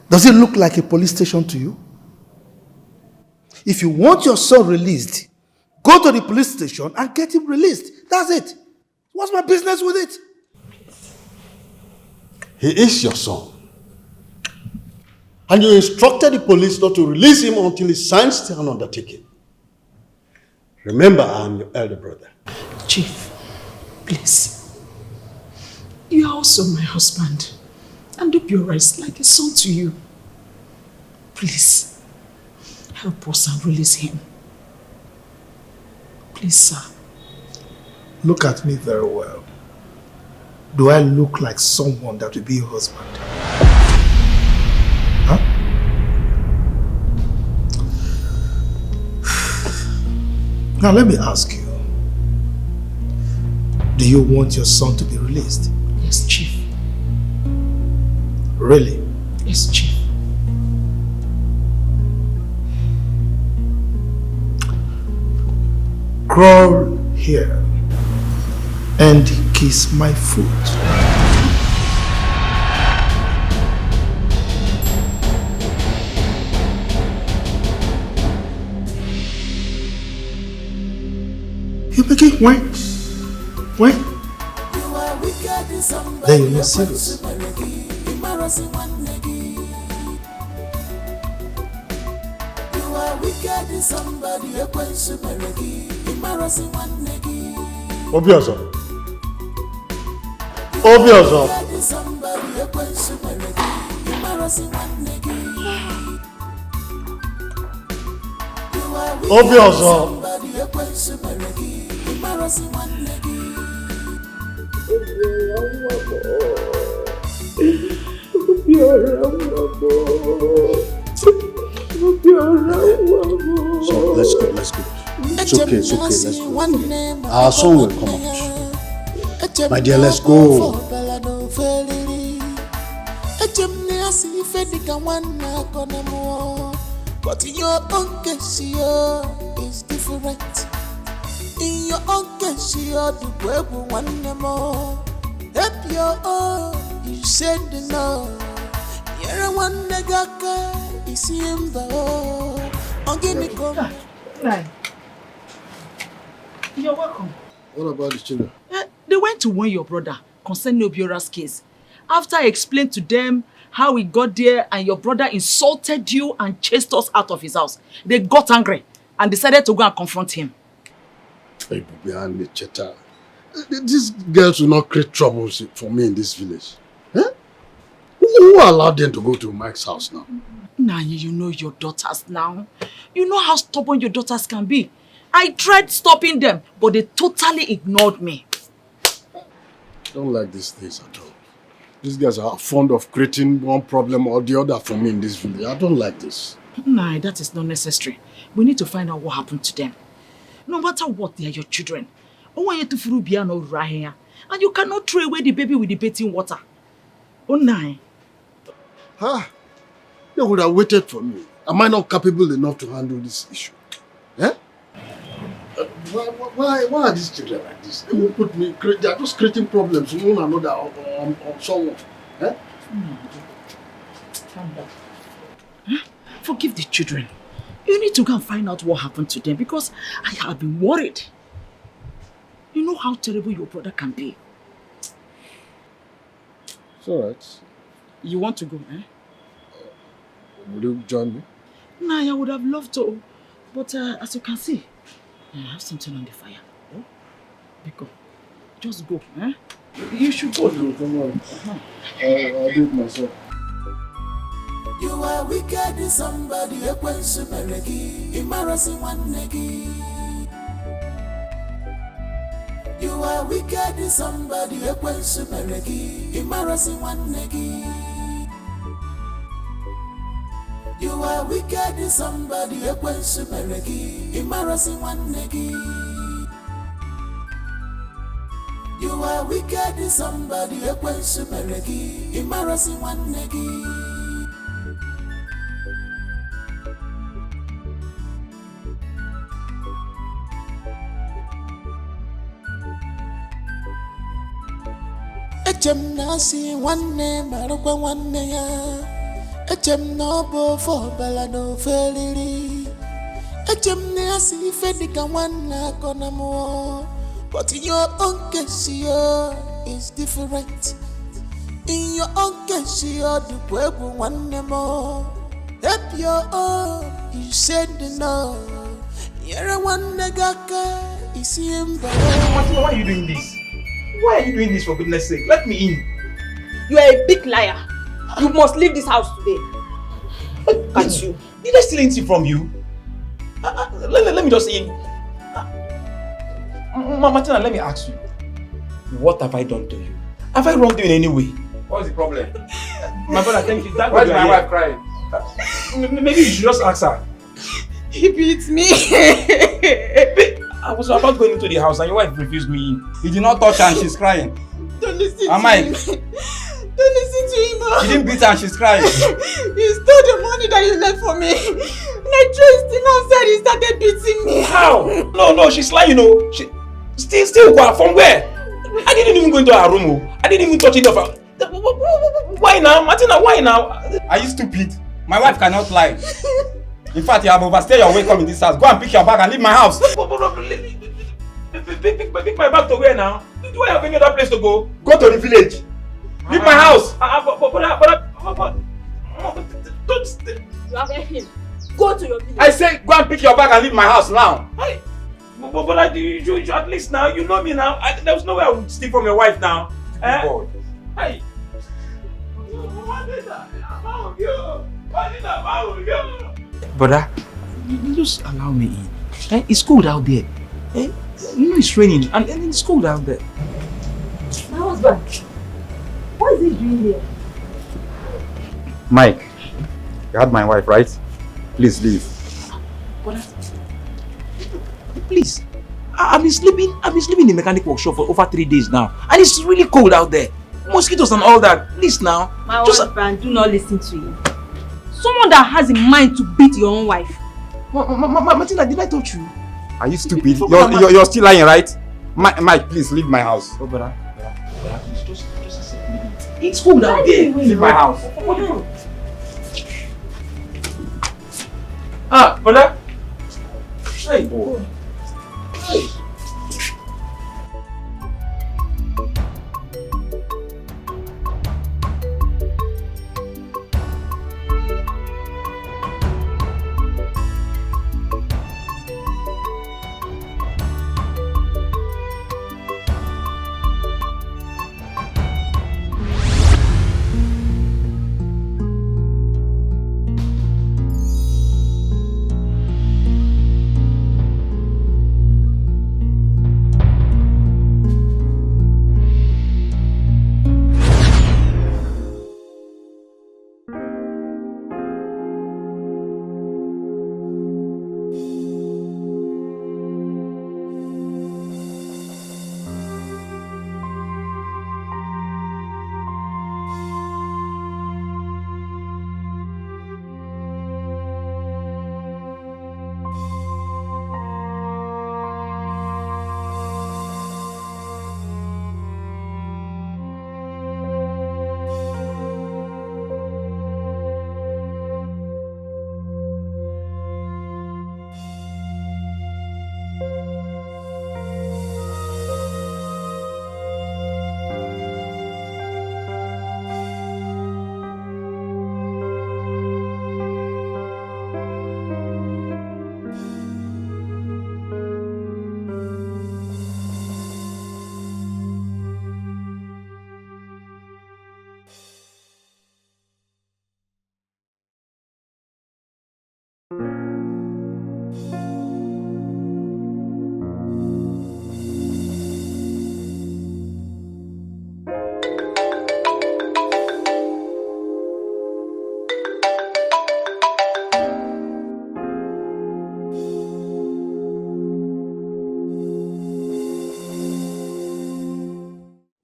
Does it look like a police station to you? If you want your son released, go to the police station and get him released. That's it. What's my business with it? He is your son. And you instructed the police not to release him until he signs an undertaking. Remember, I am your elder brother. Chief, please. You are also my husband. And do your rights like a son to you. Please, help us and release him. Please, sir. Look at me very well. Do I look like someone that will be your husband? Huh? Now let me ask you. Do you want your son to be released? Yes, Chief. Really? Yes, Chief. Crawl here and kiss my foot. You make it when? Then you're not serious. Obiozo. So let's go. It's okay, let's go. Our son will come out. My dear, let's go. But in your own case, is different. In your own case, the web one more. Help your own, you said no. You're one negaka, you see him though. Organico. You're welcome. What about the children? They went to warn your brother concerning Obiora's case. After I explained to them how we got there and your brother insulted you and chased us out of his house, they got angry and decided to go and confront him. Hey, behind the Cheta. These girls will not create troubles for me in this village. Eh? Who allowed them to go to Mike's house now? Nah, you know your daughters now. You know how stubborn your daughters can be. I tried stopping them, but they totally ignored me. I don't like these things at all. These guys are fond of creating one problem or the other for me in this village. I don't like this. Nah, that is not necessary. We need to find out what happened to them. No matter what, they are your children. And you cannot throw away the baby with the bathing water. Oh, nah. They would have waited for me. Am I not capable enough to handle this issue? Eh? Why are these children like this? They won't put me. They are just creating problems one another on someone. Eh? Calm down. Huh? Forgive the children. You need to go and find out what happened to them because I have been worried. You know how terrible your brother can be. It's alright. You want to go, eh? Will you join me? Nah, I would have loved to. But as you can see, I have something on the fire. Oh? Biko, just go, eh? You should go. Don't worry. I'll do it myself. You are wicked, somebody, a quench meregi, embarrassing one negi. You are wicked, somebody, a quench meregi, embarrassing one negi. You are wicked, somebody, a quench meregi, embarrassing one negi. You are wicked, somebody, a quench meregi, embarrassing one negi. Echem nasi wanne marokwa wanne ya. Echem no bo for bala no feliri. Echem nasi fedika wanna kona mo. But in your own case, is different. In your own case, the people want more. Help your own, you said no. You're a one negaka, is him. Martina, why are you doing this? Why are you doing this, for goodness sake? Let me in. You are a big liar. You must leave this house today. Can't you? Did I steal anything from you? Let me just in. Martina, let me ask you. What have I done to you? Have I wronged you in any way? What's the problem? My brother, thank you. Why is my wife crying? Maybe you should just ask her. He beats me. I was about going into the house and your wife refused me in. He did not touch her and she's crying. Don't listen to him. Don't listen to him. She didn't beat her and she's crying. He stole the money that you left for me. And I traced him outside. He started beating me. How? No, she's lying, you know. She still go from where? I didn't even go into her room. I didn't even touch any of her. Why now? Martina, why now? Are you stupid? My wife cannot lie. In fact, you have overstayed your welcome in this house. Go and pick your bag and leave my house. Pick my bag to where now? Do I have any other place to go? Go to the village. Leave my house. Don't stay. You have heard him. Go to your village. I say go and pick your bag and leave my house now. But you at least now, you know me now. There was no way I would steal from your wife now. God. Hey. Brother, just allow me in. It's cold out there. You know it's raining and it's cold out there. My husband, what is he doing here? Mike, you had my wife, right? Please leave. Brother, please. I've been sleeping in the mechanic workshop for over 3 days now. And it's really cold out there. Mosquitoes and all that. Please now. My husband, do not listen to him. Someone that has a mind to beat your own wife. Martina, did I touch you? Are you stupid? You're still lying, right? Mike, please leave my house. Oh, brother, please just accept me. It's cold out there. Leave my house. Ah, brother. Hey. Hey.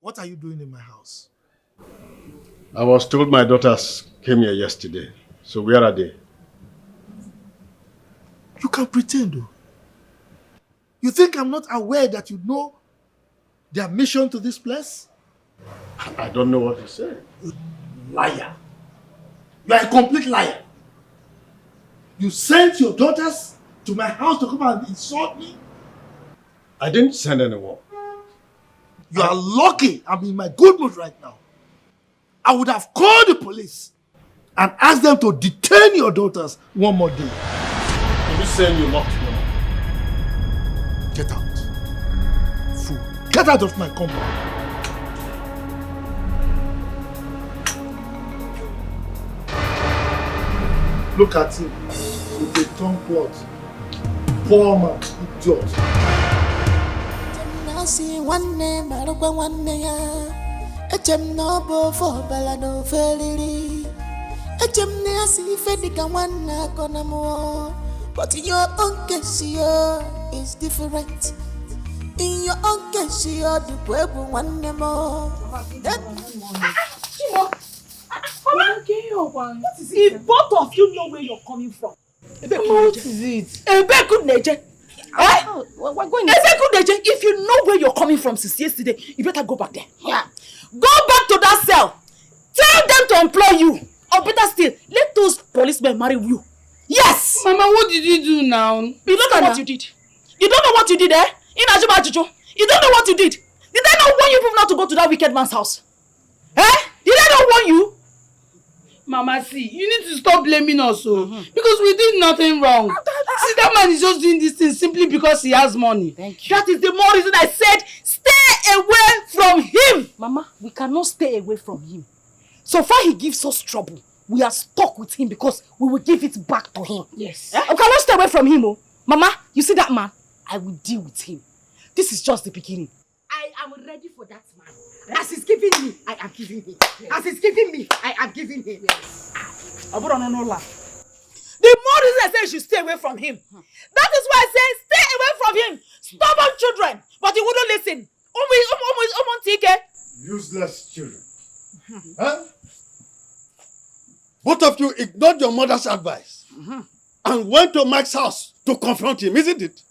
What are you doing in my house? I was told my daughters came here yesterday. So where are they? You can pretend though. You think I'm not aware that you know their mission to this place? I don't know what to say. Liar. You are a complete liar. You sent your daughters to my house to come and insult me? I didn't send anyone. You are lucky I'm in my good mood right now. I would have called the police and asked them to detain your daughters one more day. Are you saying you locked them up? Get out. Fool. Get out of my compound. Look at him with a tongue plot. Poor man, idiot. See one name, I don't want one name. A gem no bo for balado felly. A gem near see Fedica one gonna more. But in your own case, is different. In your own case, the web one name more. If both of you know where you're coming from, what is it? we're going. If you know where you're coming from since yesterday, you better go back there. Yeah. Go back to that cell. Tell them to employ you. Or better still, let those policemen marry you. Yes! Mama, what did you do now? You don't know what you did. You don't know what you did, eh? You don't know what you did. Did I not warn you people not to go to that wicked man's house? Eh? Did I not warn you? Mama, see, you need to stop blaming us, because we did nothing wrong. See, that man is just doing this thing simply because he has money. Thank you. That is the more reason I said stay away from him. Mama, we cannot stay away from him. So far he gives us trouble. We are stuck with him because we will give it back to him. Yes. We cannot stay away from him, oh. Mama, you see that man? I will deal with him. This is just the beginning. I am ready for that man. As he's giving me, I am giving him. Yes. As he's giving me, I am giving him. Yes. The more reason I say you should stay away from him. That is why I say stay away from him. Stubborn children. But you wouldn't listen. Useless children. Huh? Both of you ignored your mother's advice and went to Mike's house to confront him, isn't it?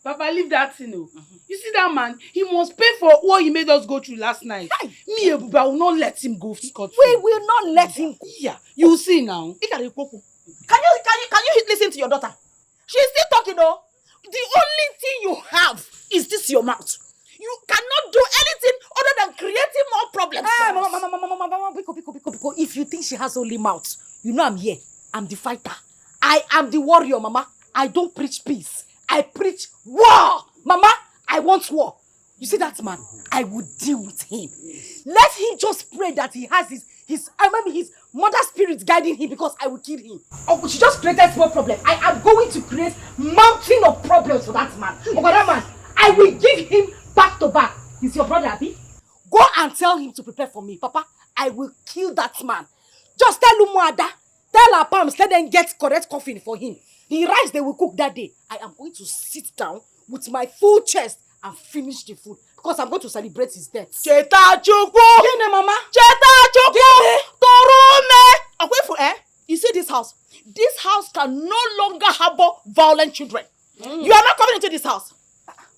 Papa, leave that thing. You see that man? He must pay for what he made us go through last night. Me, Ebuba, I will not let him go scot-free. We will not let him go. Yeah, you will see now. Can you listen to your daughter? She's still talking, though. The only thing you have is this your mouth. You cannot do anything other than creating more problems. Hey, Mama, Biko. If you think she has only mouth, you know I'm here. I'm the fighter. I am the warrior, Mama. I don't preach peace. I preach war. Mama, I want war. You see that man? I will deal with him. Let him just pray that he has his mother's spirit guiding him, because I will kill him. Oh, she just created small problem. I am going to create mountain of problems for that man. For that man, I will give him back to back. He's your brother, Abi. Go and tell him to prepare for me, Papa. I will kill that man. Just tell Umuada, tell our palms, let them get correct coffin for him. The rice they will cook that day, I am going to sit down with my full chest and finish the food, because I'm going to celebrate his death. Cheta Chukwu! Gine, Mama? Cheta Chukwu! Torume! Wait for You see this house? This house can no longer harbor violent children. You are not coming into this house.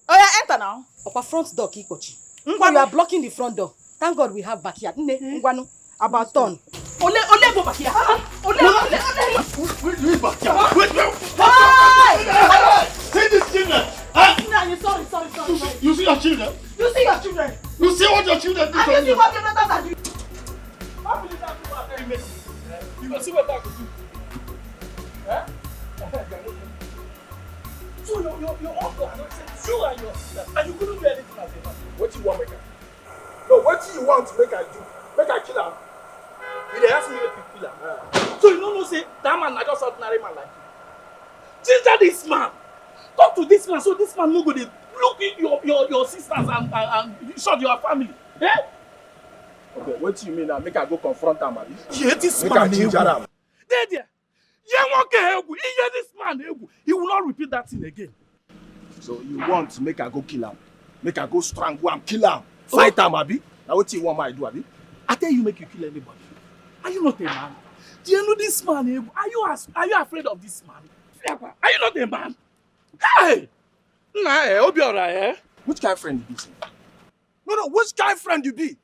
Oh yeah, enter now. Our front door, Kikochi. You are blocking the front door. Thank God we have backyard. About turn. Ole go backyard. Wait, backyard. Wait. See these children. Sorry. You see your children? You see your children? You see what your children do? I can see what your daughters are doing. How will you have to work very messy? You can see what that could do. Eh? So your uncle had not said you and your sister, and you couldn't do anything as a man. What do you want make I? No, what do you want to make I do? Make I kill him? You dey ask me if you kill him. So you don't know say that man na just ordinary man like you. Ginger this man. Talk to this man so this man no go dey look in your sisters and short your family. Eh? Okay, what do you mean now? Make I go confront him, abi? Yeah, this man. Make I ginger him. There. This man, he will not repeat that thing again. So you want to make I go kill him? Make I go strangle him, kill him, fight him, abi? Now what you want me to do, abi? I tell you, make you kill anybody. Are you not a man? Do you know this man? Are you afraid of this man? Are you not a man? Hey! Nah, hope you're alright, eh? Which kind of friend you be, sir? No, which kind of friend you be?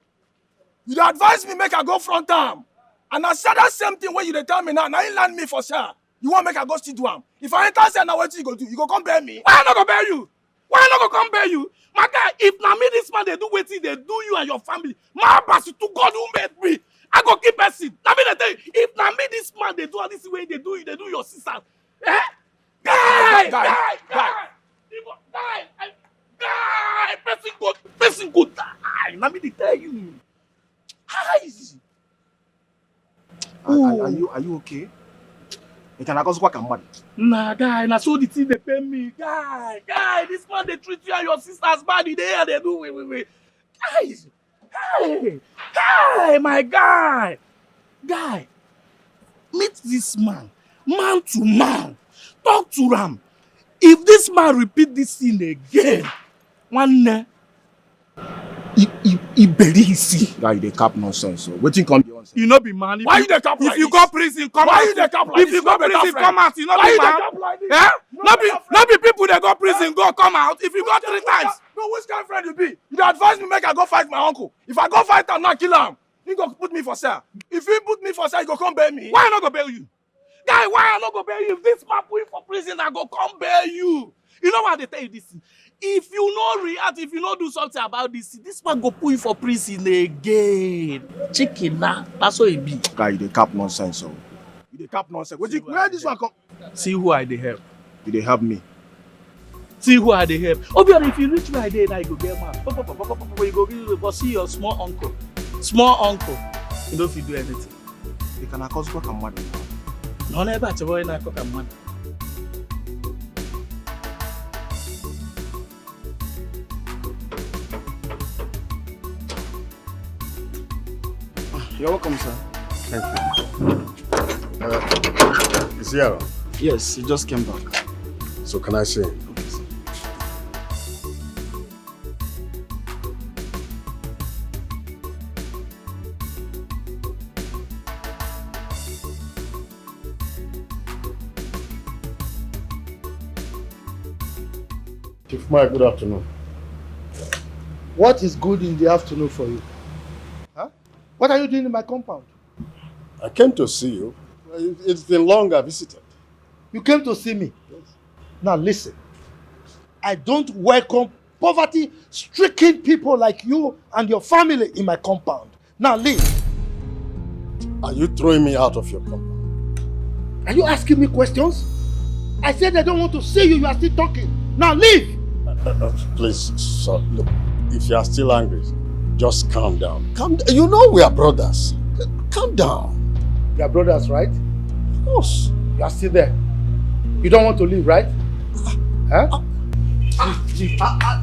You advise me make I go front arm. And I said that same thing when you tell me now you land me for sure. You want make I go still do am. If I enter say now what you go do? You go come bear me. Why I not go bear you? Why I not go come bear you? My guy, if now me this man they do wetin they do you and your family, my pass to God who made me. I go keep person. Now me they tell you, if now me this man they do all this way they do your sisters. Eh? Guy! Person go die. Now me they tell you. Hi. Are you okay? You can go squawk and mad. Nah, guy, na so the thing they pay me. Guy, this man they treat you and your sisters bad. They do wait. Guys, hey, my guy, meet this man to man, talk to him. If this man repeat this thing again, one day, he bury his sin. Guy, they cap nonsense. So waiting come the answer. You not be man. Why you the cap like this? If you go prison, come out. Why you the cap like this? If you go prison, come out. You not be man. Eh? Not be people that go prison go come out. If you go 3 times. No, which kind of friend you be? You advise me make I go fight my uncle. If I go fight him, not kill him. He go put me for sale. If he put me for sale, he go come bail me. Why I not go bail you? Guy, why I not go bail you? If this man put you for prison, I go come bail you. You know why they tell you this? If you no react, if you no do something about this man go put you for prison again. Chicken now, that's what it be. Guy, you dey cap nonsense, so. You dey cap nonsense. Where this one come? See who I dey help. You dey help me. See who I dey help. Obviously, if you reach where I dey, now you go get mad. You go see your small uncle. You don't fit do anything. You can cause cock and mad. No, never to boy na cock and mad. You're welcome, sir. Thank you. Is he around? Yes, he just came back. So can I see him? Okay, sir. Chief Mike, good afternoon. What is good in the afternoon for you? Huh? What are you doing in my compound? I came to see you. It's been long I visited. You came to see me? Yes. Now listen. I don't welcome poverty-stricken people like you and your family in my compound. Now leave. Are you throwing me out of your compound? Are you asking me questions? I said I don't want to see you. You are still talking. Now leave. Please, sir, look. If you are still angry, just calm down. You know we are brothers. Calm down. You are brothers, right? Of course. You are still there. You don't want to leave, right? Huh?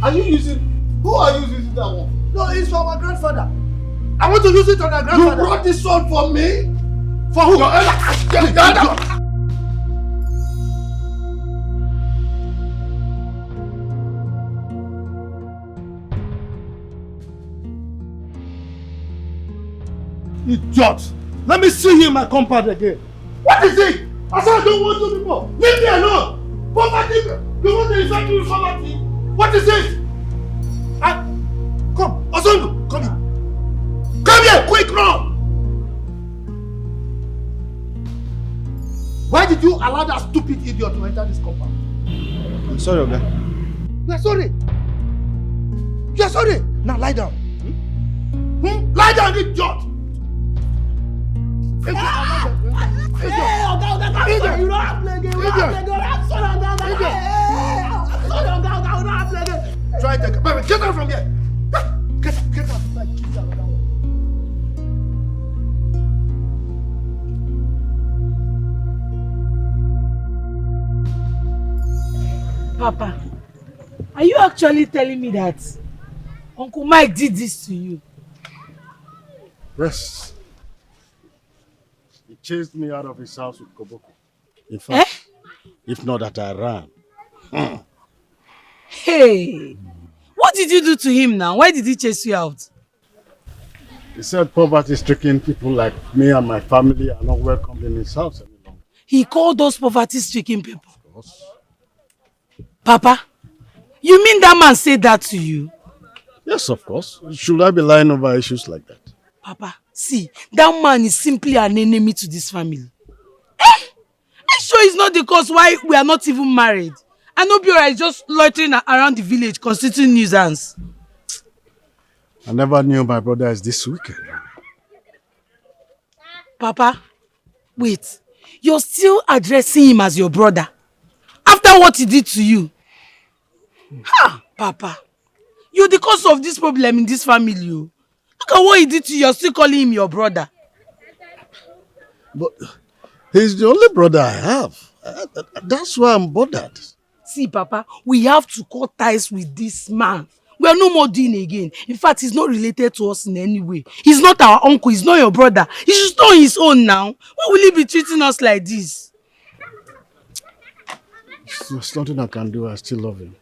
Are you using? Who are you using that one? No, it's for my grandfather. I want to use it on my grandfather. You brought this one for me? For who? Idiot! Let me see you in my compound again. What is it? I said I don't want you people. Leave me alone. Poverty. You want to insult me with poverty? What is it? Come, Osondu, come here. Come here, quick, run! Why did you allow that stupid idiot to enter this compound? I'm sorry, Oga. You are sorry. You are sorry. Now lie down. Lie down, idiot! Hey, Oga, you don't have play again. I'm sorry, Oga. Try to get out from here. Get out. Keep that. Papa, are you actually telling me that Uncle Mike did this to you? Yes. He chased me out of his house with Koboko. In fact, if not that I ran. Hey, what did you do to him now? Why did he chase you out? He said poverty-stricken people like me and my family are not welcome in his house any longer. He called those poverty-stricken people? Of course. Papa, you mean that man said that to you? Yes, of course. Should I be lying over issues like that? Papa, see, that man is simply an enemy to this family. I'm sure it's not the cause why we are not even married. And Obiora is just loitering around the village constituting nuisance. I never knew my brother is this wicked. Papa, wait. You're still addressing him as your brother? After what he did to you? Ha! Papa, you're the cause of this problem in this family. Look at what he did to you. You're still calling him your brother. But he's the only brother I have. That's why I'm bothered. See, Papa, we have to cut ties with this man. We are no more doing again. In fact, he's not related to us in any way. He's not our uncle. He's not your brother. He should stay on his own now. Why will he be treating us like this? There's nothing I can do. I still love him.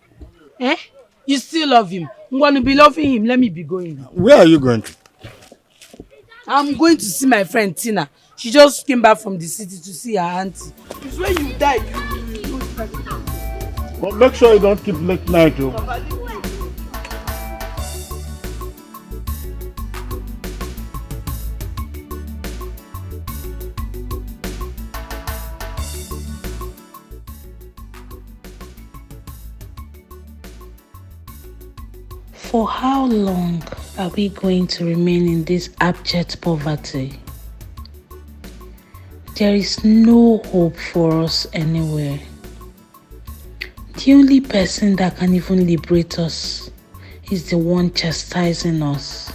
Eh? You still love him? I'm going to be loving him. Let me be going. Where are you going to? I'm going to see my friend Tina. She just came back from the city to see her auntie. It's when you die, you But make sure you don't keep late night, oh. For how long are we going to remain in this abject poverty? There is no hope for us anywhere. The only person that can even liberate us is the one chastising us.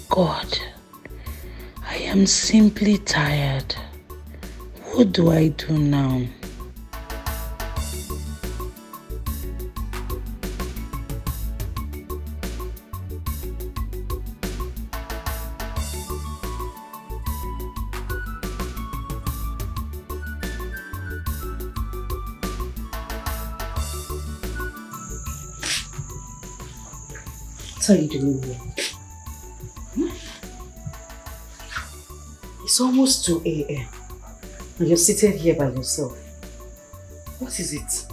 God, I am simply tired. What do I do now? What are you doing here? It's almost 2 a.m. and you're seated here by yourself. What is it?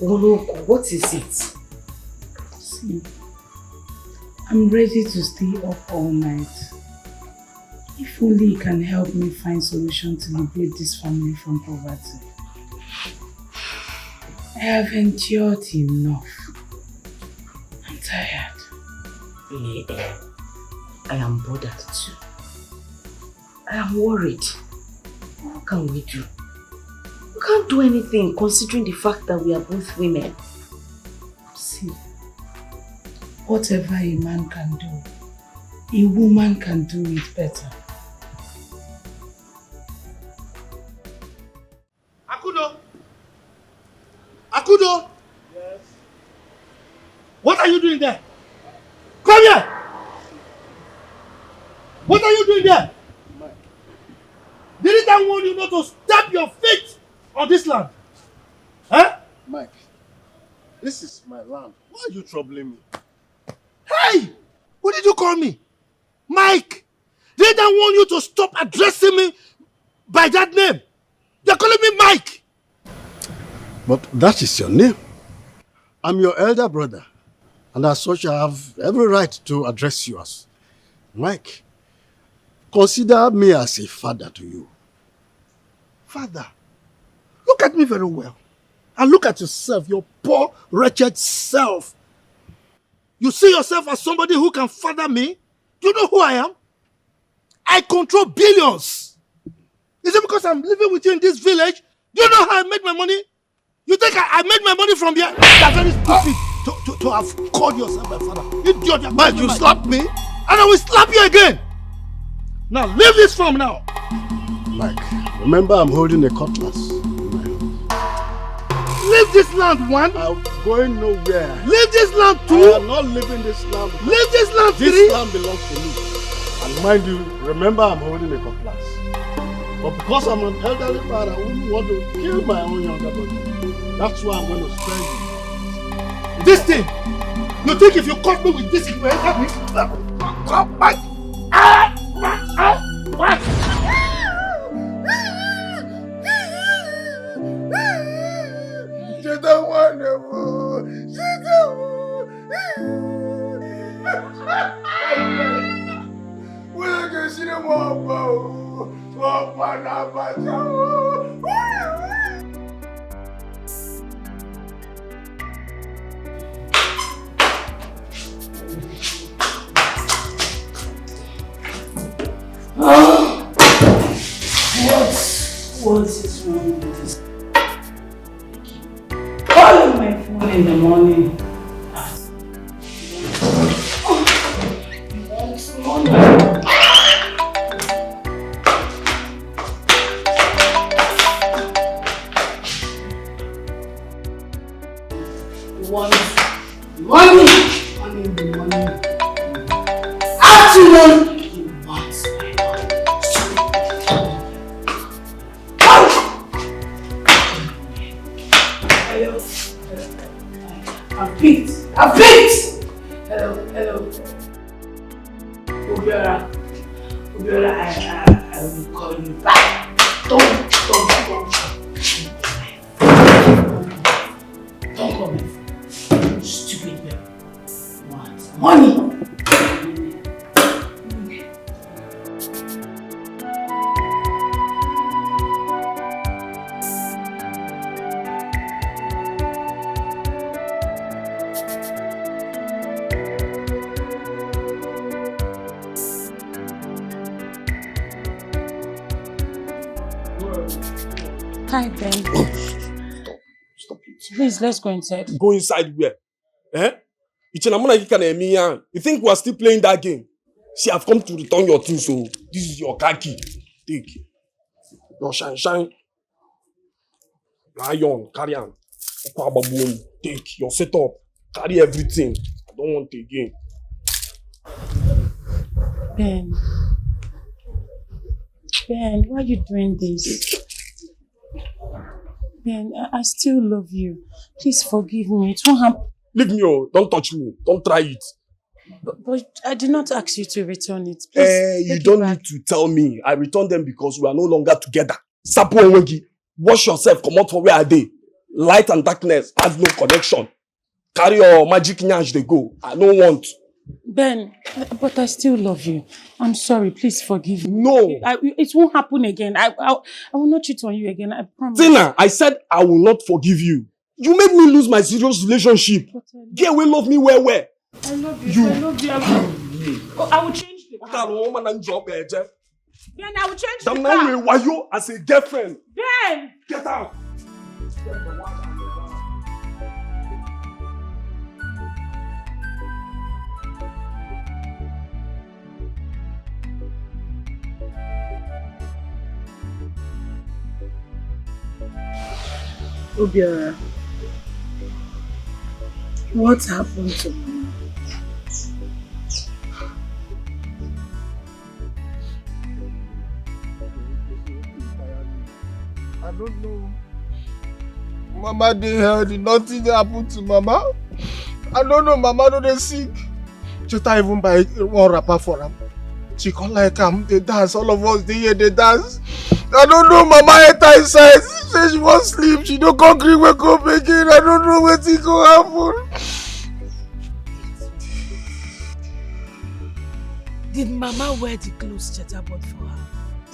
Oloko, what is it? See, I'm ready to stay up all night. If only you can help me find solution to liberate this family from poverty. I have endured enough. I'm tired. I am bothered too. I am worried. What can we do? We can't do anything considering the fact that we are both women. See, whatever a man can do, a woman can do it better. Akudo! Yes? What are you doing there? Come here! What are you doing there? Mike. Didn't I warn you not to step your feet on this land? Huh? Mike, this is my land. Why are you troubling me? Hey! What did you call me? Mike! Didn't I warn you to stop addressing me by that name? You're calling me Mike! But that is your name. I'm your elder brother, and as such I have every right to address you as Mike. Consider me as a father to you. Father, look at me very well. And look at yourself, your poor, wretched self. You see yourself as somebody who can father me? Do you know who I am? I control billions. Is it because I'm living with you in this village? Do you know how I made my money? You think I made my money from here? You're very stupid to have called yourself my father. Idiot, Mike, you slapped me, and I will slap you again. Now, leave this farm now. Mike, remember I'm holding a cutlass. Leave this land, one. I'm going nowhere. Leave this land, two. I am not leaving this land. Leave this land, three. This land belongs to me. And mind you, remember I'm holding a cutlass. But because I'm an elderly father, I wouldn't want to kill my own younger brother. That's why I'm going to spare you. This thing, you think if you caught me with this, it will enter me? Come back. What? She don't want no more. She don't want. We're going to see them all. What is wrong with this? Calling my phone in the morning. Money in the morning. Afternoon. I picked! Hello. Obiora, I will call you back. Don't call me. Stupid girl. What? Money! Hi, Ben. Stop it. Please, let's go inside. Go inside where? Eh? You think we are still playing that game? See, I've come to return your things, so this is your car key. Take. Your shine. Lion, carry on. Take your setup. Carry everything. I don't want it again. Ben, why are you doing this? Ben, I still love you. Please forgive me. It won't happen. Leave me, oh. Don't touch me. Don't try it. But I did not ask you to return it. Please, you don't need to tell me. I returned them because we are no longer together. Sapo Onwegi, wash yourself. Come out from where are they? light and darkness has no connection. Carry your magic nyash, they go. I don't want. Ben, but I still love you. I'm sorry. Please forgive me. No. It won't happen again. I will not cheat on you again. I promise. Tina, I said I will not forgive you. You made me lose my serious relationship. Get away, love me where? I love you. I love you. I will change the car. Ben, I will change the car. Why you as a girlfriend? Ben! Get out. Obiora, what happened to Mama? I don't know. Mama dey healthy, nothing happened to Mama. I don't know, Mama no dey sick. Cheta even buy one wrapper for am. She come like am, they dance, all of us dey here, they dance. I don't know, Mama enter inside. She say she wan sleep, she no come gree wake up again. I don't know wetin go happen. Did Mama wear the clothes Cheta bought for her?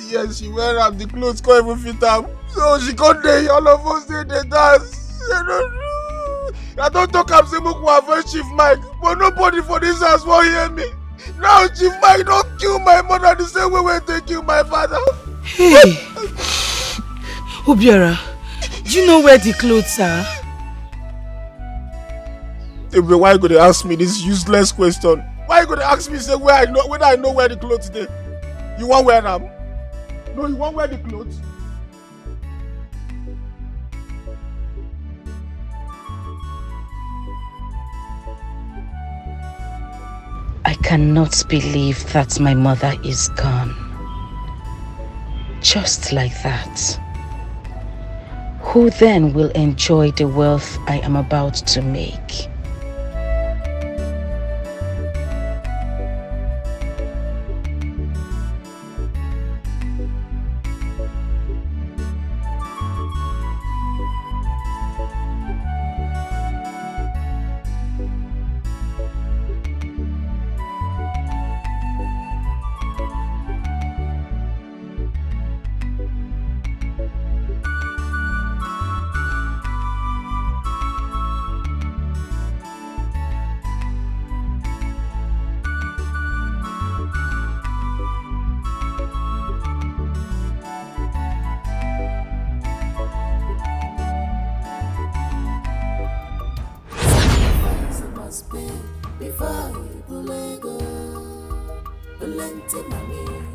Yes, she wear am, the clothes can't even fit am. So she come dey, all of us dey dance. I don't know. I don't talk am say make we avoid Chief Mike, but nobody for this house won't hear me. Now Chief Mike don't kill my mother the same way they kill my father. Hey! Obiora, do you know where the clothes are? Why you gonna ask me this useless question? Why you gonna ask me say whether I know where the clothes dey? You won't wear them? No, you won't wear the clothes. I cannot believe that my mother is gone. Just like that. Who then will enjoy the wealth I am about to make?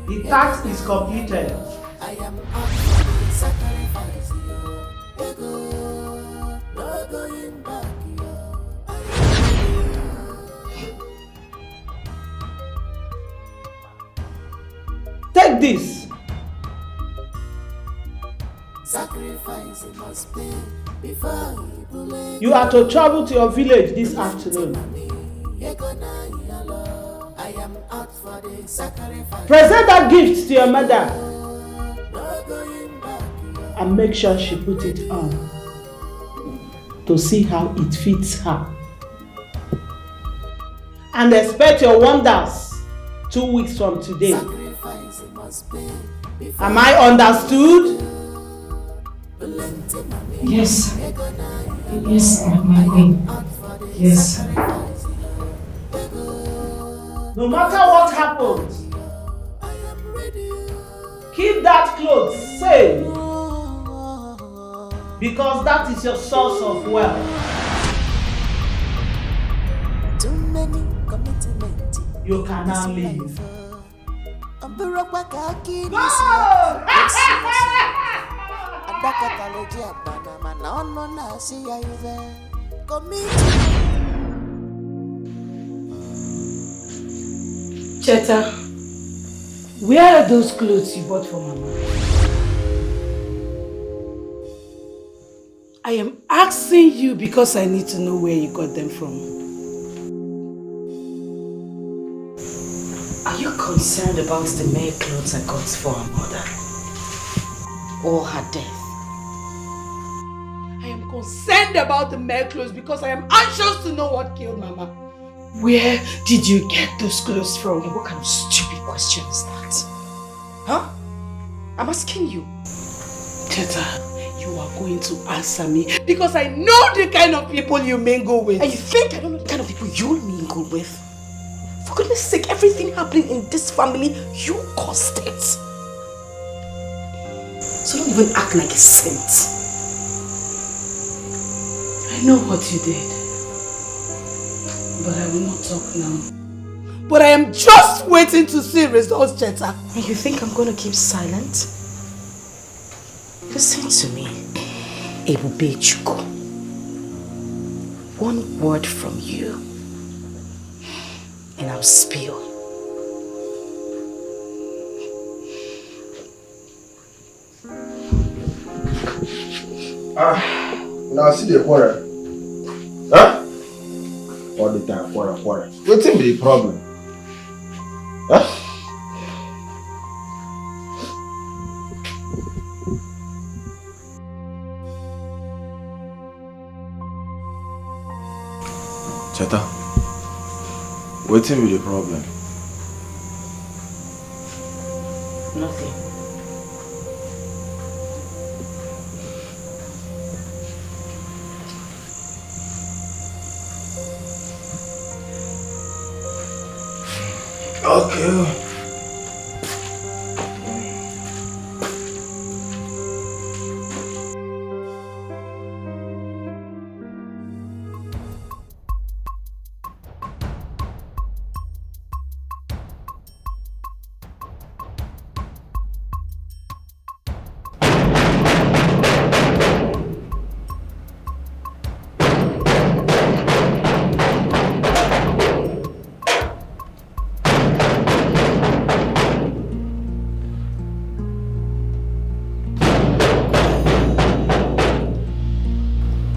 The task is completed. I am up for the sacrifice, no going back, Take this. Sacrifice must be before you are to travel to your village this afternoon. I am out for the sacrifice. Present that gift to your mother and make sure she put it on to see how it fits her. And expect your wonders 2 weeks from today. Am I understood? Yes. Yes, my queen. Yes. No matter what happens, keep that clothes safe, because that is your source of wealth. Too many commitments. You can now leave. Cheta, where are those clothes you bought for Mama? I am asking you because I need to know where you got them from. Are you concerned about the mere clothes I got for her mother? Or her death? I am concerned about the mere clothes because I am anxious to know what killed Mama. Where did you get those clothes from? What kind of stupid question is that? Huh? I'm asking you. Cheta, you are going to answer me because I know the kind of people you mingle with. And you think I don't know the kind of people you mingle with? For goodness sake, everything happening in this family, you caused it. So don't even act like a saint. I know what you did, but I will not talk now. But I am just waiting to see results, Cheta. And you think I'm going to keep silent? Listen to me, Ebube Chuko. One word from you, and I'll spill. Now see the quarrel. Huh? All the time, quarrel. What's the problem? Huh? Cheta, what's the problem? Nothing. Okay.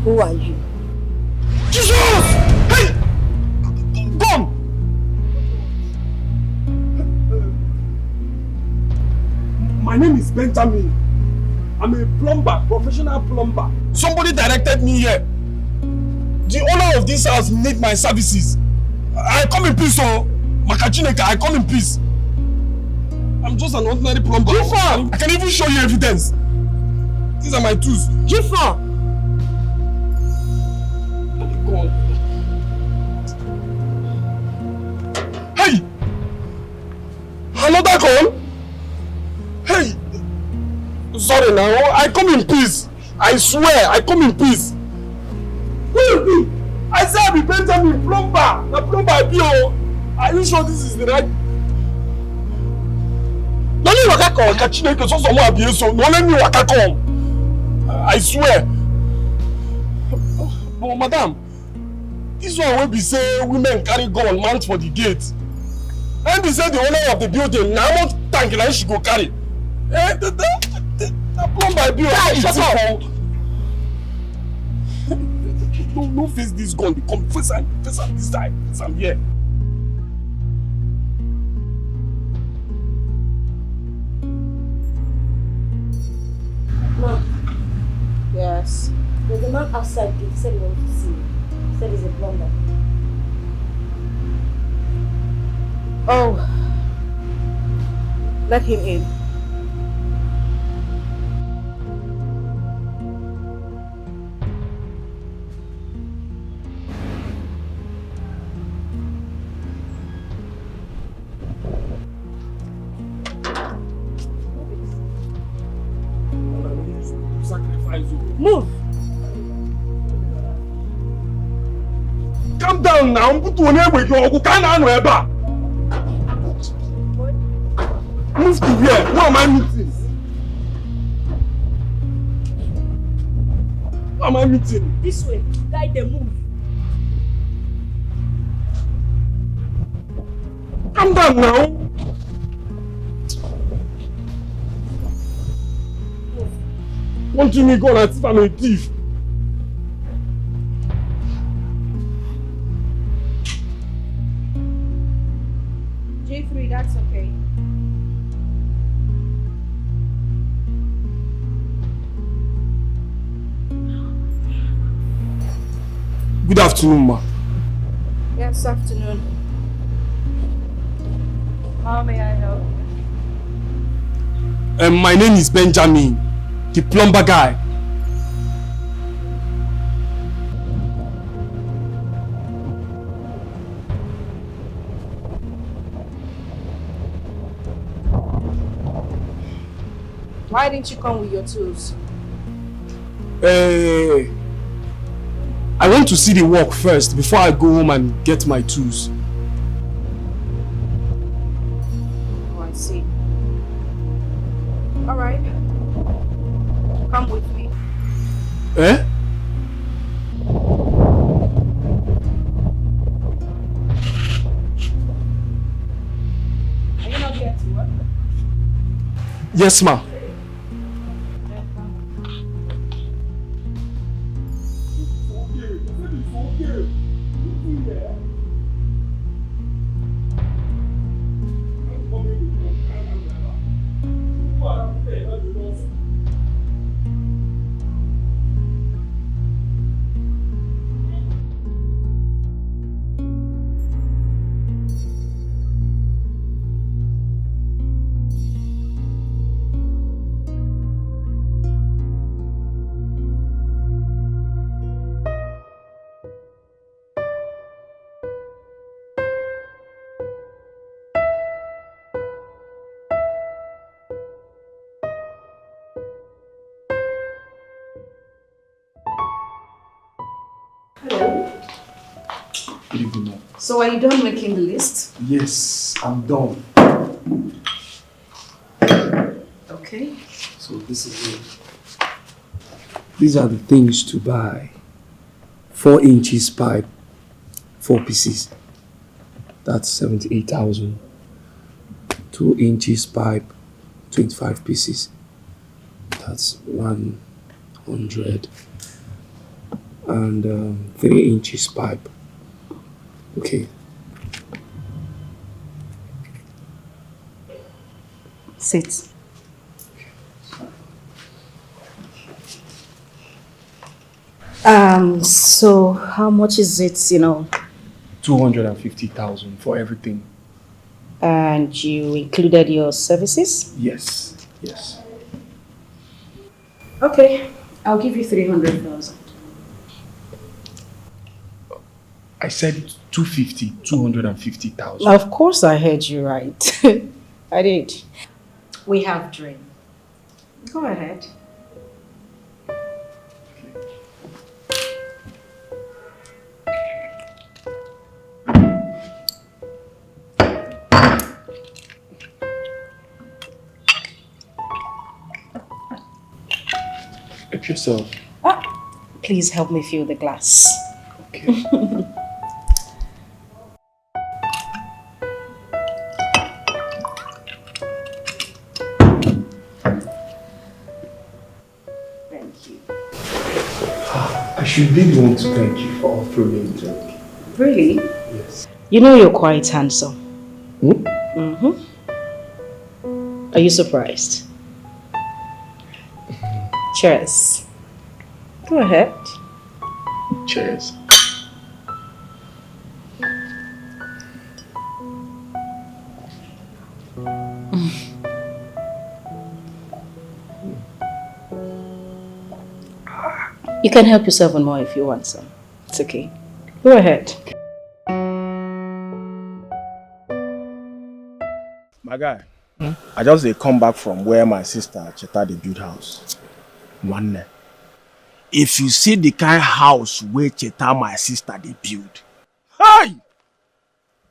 Who are you? Jesus! Hey! Come! My name is Benjamin. I'm a plumber, professional plumber. Somebody directed me here. The owner of this house needs my services. I come in peace, oh. Makachineka, I come in peace. I'm just an ordinary plumber. Jifa! I can even show you evidence. These are my tools. Jifa! Hey! Another call? Hey! Sorry now, I come in peace. I swear, I come in peace. Who you be? I say I be Benjamin, plumber. The plumber I be. Are you sure this is the right? No need waka come. Kachineke so someone abuse so. No let me waka come. I swear. But madam, this one will be say women carry gun mount for the gate. And be say the owner of the building now want tank like she go carry. The plumber be shut up. No face this gun. Come face and this side. Face am here. Mom. Yes. There's a man outside. He said he wanted to see you. He said he's a plumber. Oh. Let him in. Move! Calm down now. Put your name with you. Can't ever. Move to here. Who am I meeting? Who am I meeting? This way. Guide them. Move. Calm down now. Want me go as if I'm a thief? J3, that's okay. Good afternoon, ma. Yes, afternoon. How may I help you? My name is Benjamin, the plumber guy. Why didn't you come with your tools? I want to see the work first before I go home and get my tools. Oh, I see. All right. Come with me. Eh? Are you not here to work? Yes, ma. Good evening, ma'am. So are you done making the list? Yes, I'm done. Okay. So this is it. These are the things to buy. 4 inches pipe, 4 pieces. That's 78,000. 2 inches pipe, 25 pieces. That's 100. And 3 inches pipe. Okay. Sit. So how much is it, 250,000 for everything. And you included your services? Yes, yes. Okay, I'll give you 300,000. I said 250,000. Of course I heard you right. I did. We have dream. Go ahead. Help yourself. Please help me fill the glass. Okay. Thank you. I should really want to thank you for offering me a drink. Really? Yes. You know you're quite handsome. Hmm? Mm-hmm. Are you surprised? Cheers. Go ahead. Cheers. You can help yourself on more if you want some. It's okay. Go ahead. My guy, I just come back from where my sister Cheta dey build house. One. If you see the kind house where Cheta my sister dey build, hi!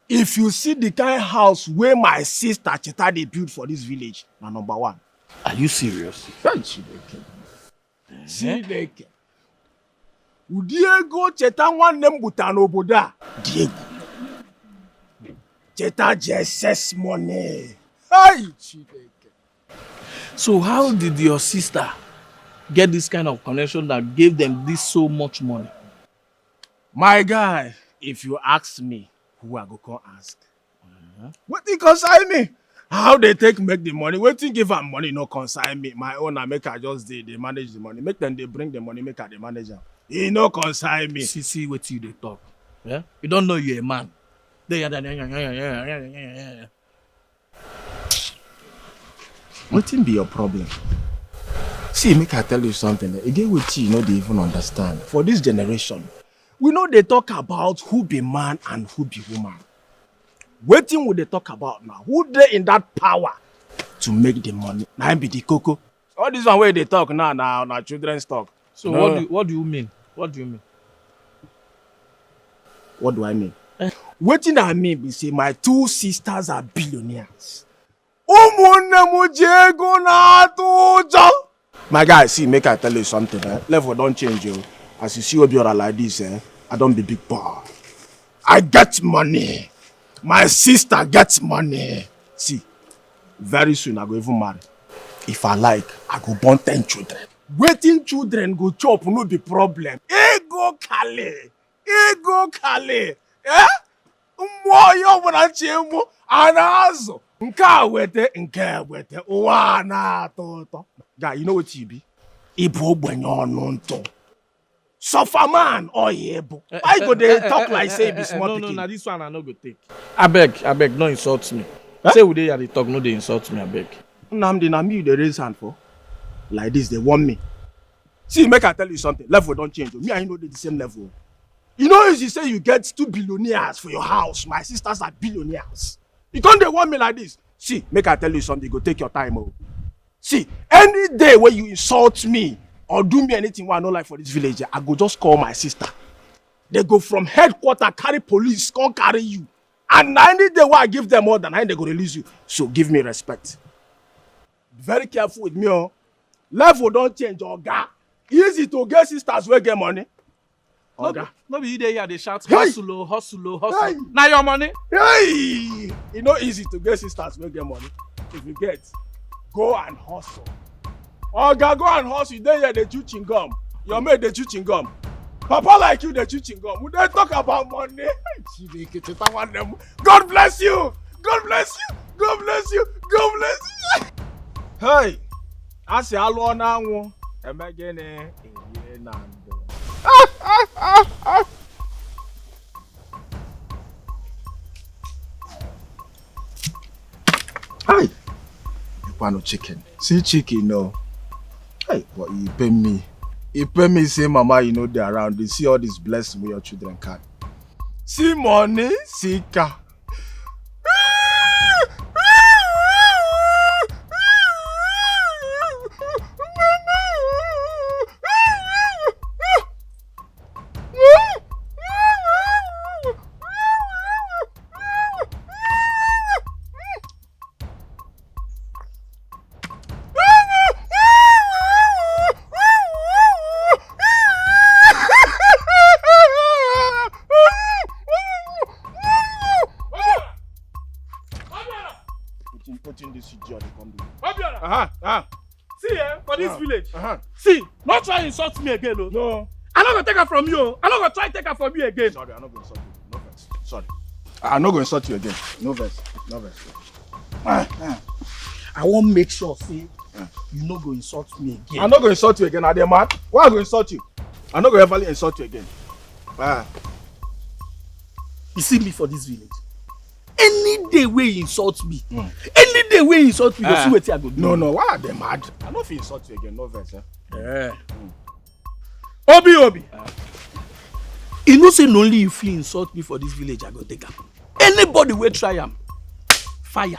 If you see the kind house where my sister Cheta dey build for this village, na number 1. Are you serious? Chineke. Diego Cheta nwanne m buta n'obodo a. Diego. Cheta just money. Hi! Chineke. So how did your sister get this kind of connection that gave them this so much money? My guy, if you ask me, who I go come ask? What they consign me? How they take make the money? Wetin give am money no consign me. My own I make I just dey manage the money. Make them they bring the money, make I dey manage am. He no consign me. See what you they talk. Yeah? You don't know you're a man. What be your problem? See, make I tell you something. Again, with you know they even understand. For this generation, we know they talk about who be man and who be woman. Waiting would they talk about now? Who they in that power to make the money? Now be the cocoa. All this one where they talk now children's talk. So no. what do you mean? What do you mean? What do I mean? Waiting I mean be say my two sisters are billionaires. My guy, see, make I tell you something. Level don't change you. As you see Obiora like this, I don't be big boy. I get money. My sister gets money. See, very soon I go even marry. If I like, I go born 10 children. Waiting children go chop, no be problem. Ego kale. Eh? Mwoyo wanachemu anazo. Nka wete. Wana toto. Guy, you know what you be? Ibo gbenyo nonto. Suffer man or yebo. Why go they talk like say be smart? No, this one I no go take. I beg, no insult me. Say we dey talk, no they insult me, I beg. Namdi na me they raise hand for. Like this, they want me. See, make I tell you something. Level don't change. Me and you know they the same level. You know, as you say you get 2 billionaires for your house. My sisters are billionaires. You can't they want me like this. See, make I tell you something. Go take your time. Oh. See, any day when you insult me or do me anything what I don't like for this village, I go just call my sister. They go from headquarters, carry police, come carry you. And any day when I give them more than they go release you. So give me respect. Be very careful with me. Oh. Level don't change, oga. Easy to get sisters where get money. Oga. No be you there here they shout hustle. Hey. Now your money. Hey! It's not easy to get sisters where get money. If you get, go and hustle. Oga, go and hustle. You there they chew chewing gum. Your mate they chew chewing gum. Papa like you they chew chewing gum. We don't talk about money. God bless you. God bless you. God bless you. God bless you. Hey, I say hello now. Emegene iye nando. Hi. You want no chicken? See chicken no. Hey, but you pay me. You pay me say mama you know they around. They see all this blessing with your children can. See money, see car. See, not try to insult me again, no. No. I'm not gonna take her from you. I'm not gonna try to take her from you again. Sorry, I'm not gonna insult you. No verse. Sorry. I'm not gonna insult you again. No verse. No verse. I won't make sure, see, you not gonna insult me again. I'm not gonna insult you again. Are they mad? Why am I gonna insult you? I'm not gonna ever insult you again. You see me for this village. Any day where you insult me, any day where you insult me, you see what I go do. No, why are they mad? I'm not gonna insult you again. No verse. Yeah. Obi. You know say only if you insult me for this village, I go take her. Anybody will try am. Fire.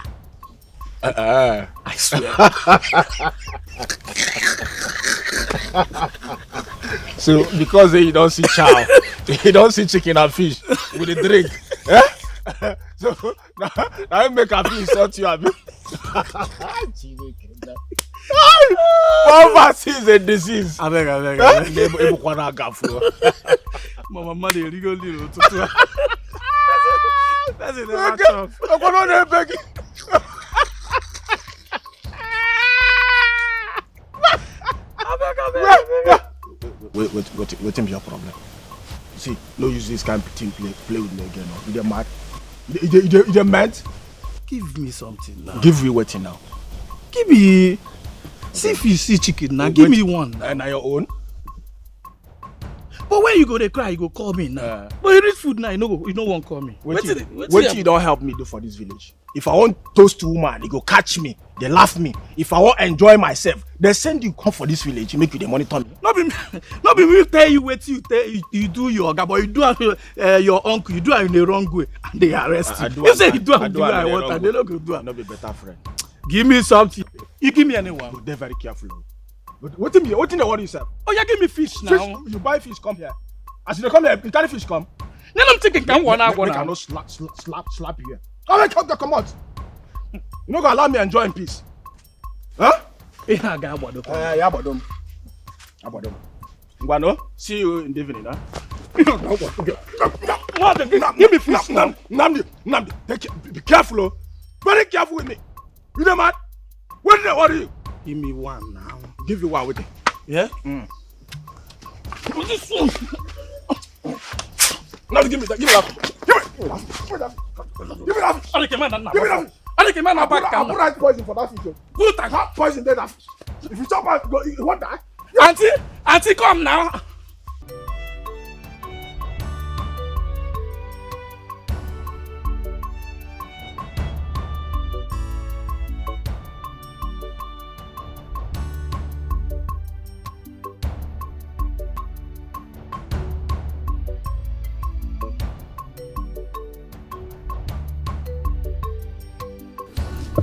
I swear. So because you don't see chow, you don't see chicken and fish with a drink. So now I make a fish insult you. Poverty is a disease. I beg. Mama, mother, you go little. That's it. I'm gonna beg. Wait, your problem. See, no use this kind of thing play with me again. No. You're mad. You're mad. Give me something now. Give me waiting now. Give me. See if you see chicken now. Give me one. And now your own. But when you go to cry, you go call me now. But you reach food now, you no won't call me. Wait till you don't help me do for this village. If I want toast woman, you go catch me. They laugh me. If I want enjoy myself, they send you come for this village. You make you the monitor me. Not be me tell you what you do your oga, but you do your uncle. You do it in the wrong way, and they arrest you. You say you do it the way I want, and they don't go do it. Not be better friend. Give me something. You give me anyone. But they're very careful. What in they want you say? Oh, you give me fish now. Fish, you buy fish, come here. As you come here, you carry fish, come. Then I'm thinking, come one hour. I cannot slap you here. Come out. You not gonna allow me enjoy in peace. Huh? Yeah, Abadom. Ngwano, see you in the evening, huh? Give me fish now. Namdi, be careful, oh. Very careful with me. You know, man? What did they order you? Give me one now. Give you one with it. Yeah? What's this one? Now give me that. Give me that. Give me that. I don't man. Give me that. I'll put right poison for that fish. Put that poison there. If you chop out, you want that? Auntie, come now.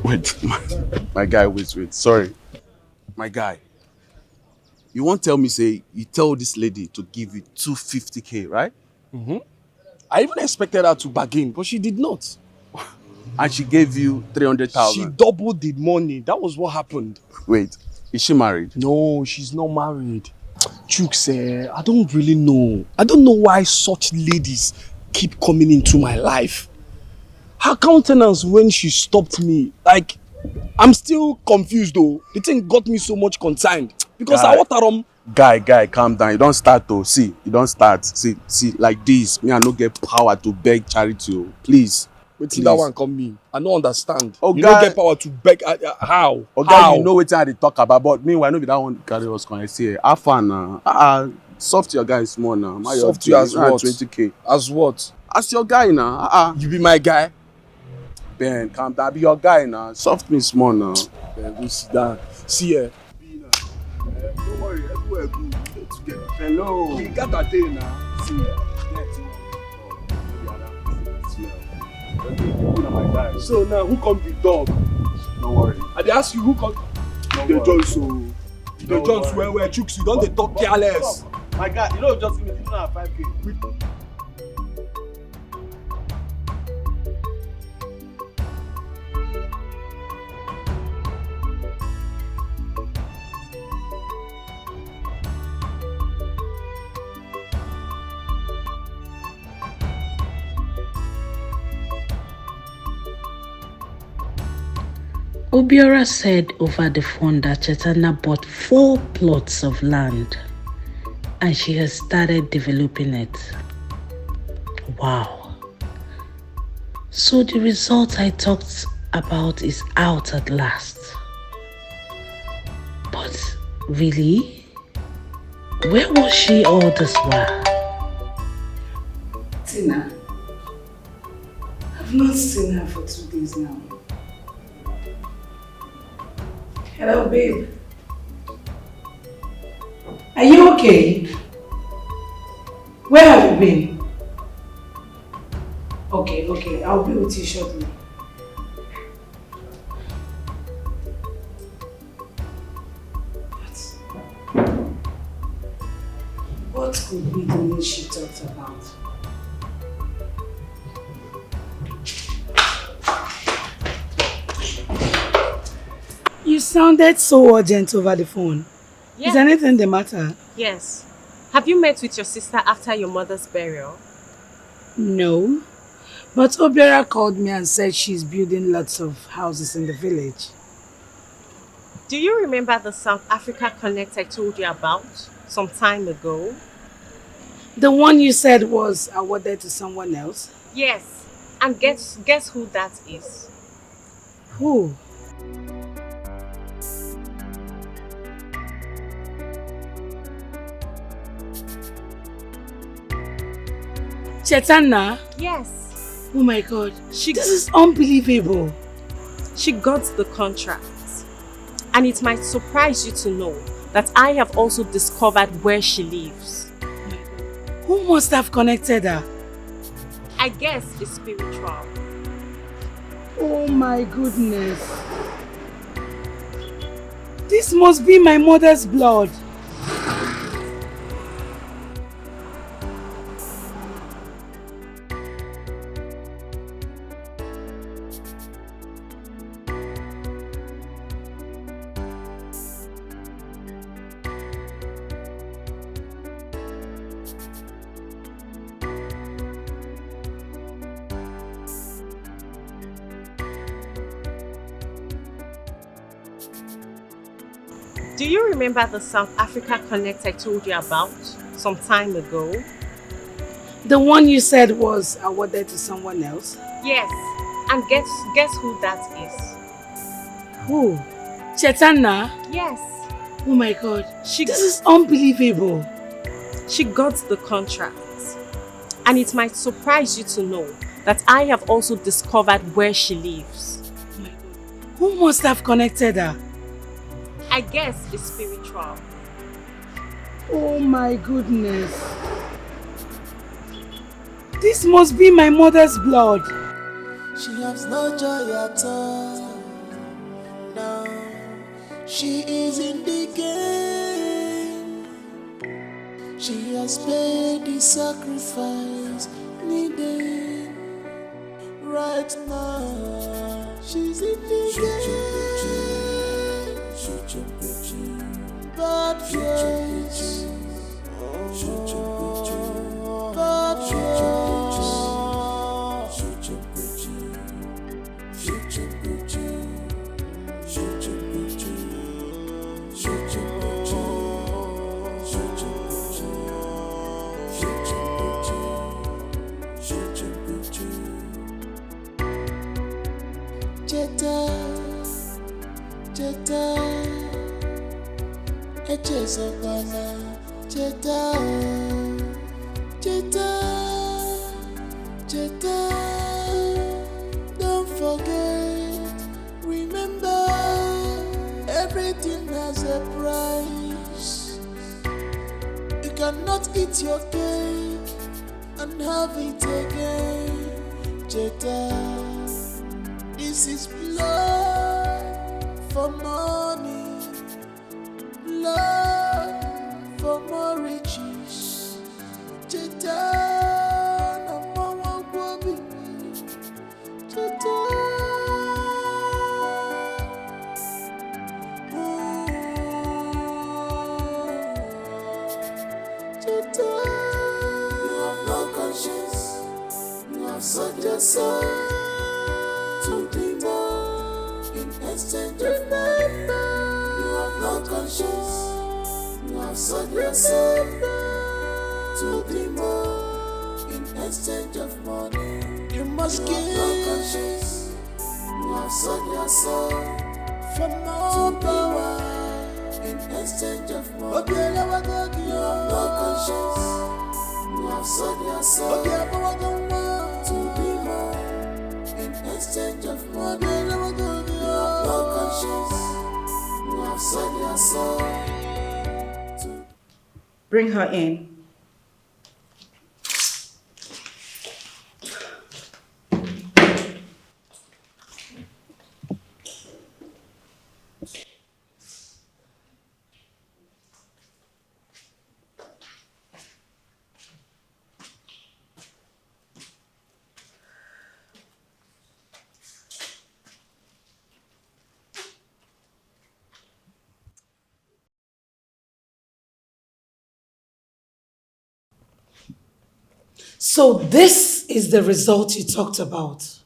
Wait, my guy, wait. Sorry. My guy. You won't tell me, say, you tell this lady to give you 250K, right? Mm-hmm. I even expected her to bargain, but she did not. And she gave you 300,000. She doubled the money. That was what happened. Wait, is she married? No, she's not married. Chooks, I don't really know. I don't know why such ladies keep coming into my life. Her countenance when she stopped me, like, I'm still confused though. The thing got me so much concerned. Because I want Guy, calm down. You don't start though. See, you don't start. See, like this. Me, I don't get power to beg charity. Please. Wait till that one come me. I don't understand. Oh, you don't get power to beg. How? Okay, how? You know what I talk about. But meanwhile, no be that one carry us can I say. Have fun now. Soft your guy small now. Soft you as what? 20K. As what? As your guy now. You be my guy? Ben, calm down. Be your guy now. Soft me small now. Ben, go sit down. See here. Don't worry, everywhere good. We get together. Hello. We got that day now. See here. So now, who come the dog? Don't worry. I dey ask you who come. The Jones, so. The Jones where Chooks, you don't they talk careless. My God, you know just give me 5K. Obiora said over the phone that Chetana bought 4 plots of land and she has started developing it. Wow. So the result I talked about is out at last. But really? Where was she all this while? Tina, I've not seen her for 2 days now. Hello, babe. Are you okay? Where have you been? Okay, I'll be with you shortly. What could be the news she talked about? You sounded so urgent over the phone. Yeah. Is anything the matter? Yes. Have you met with your sister after your mother's burial? No. But Obiora called me and said she's building lots of houses in the village. Do you remember the South Africa Connect I told you about some time ago? The one you said was awarded to someone else? Yes. And guess who that is? Who? Chetana? Yes. Oh my God. This is unbelievable. She got the contract. And it might surprise you to know that I have also discovered where she lives. Who must have connected her? I guess it's spiritual. Oh my goodness. This must be my mother's blood. Do you remember the South Africa Connect I told you about some time ago? The one you said was awarded to someone else? Yes. And guess who that is? Who? Chetana? Yes. Oh my God. This is unbelievable. She got the contract. And it might surprise you to know that I have also discovered where she lives. Oh my God. Who must have connected her? I guess it's spiritual. Oh my goodness. This must be my mother's blood. She has no joy at all. No, she is in the game. She has paid the sacrifice needed. Right now, she's in the game. Bad choice. Bad choice. Jetta, Echezokwana, Jetta, don't forget, remember, everything has a price. You cannot eat your cake and have it again, Jetta. This is blood for money, blood for more riches. Jetta, no more wabi, Jetta. Jetta, you have no conscience. You have sold your soul to the moon in exchange of money. You have no conscience. You have sold your soul to the moon in exchange of money. You must give no conscience. You have sold your soul for more power in exchange of money. You have no conscience. You have sold your soul to the moon in exchange of money. You have no conscience. You have sold your soul to... Bring her in. So this is the result you talked about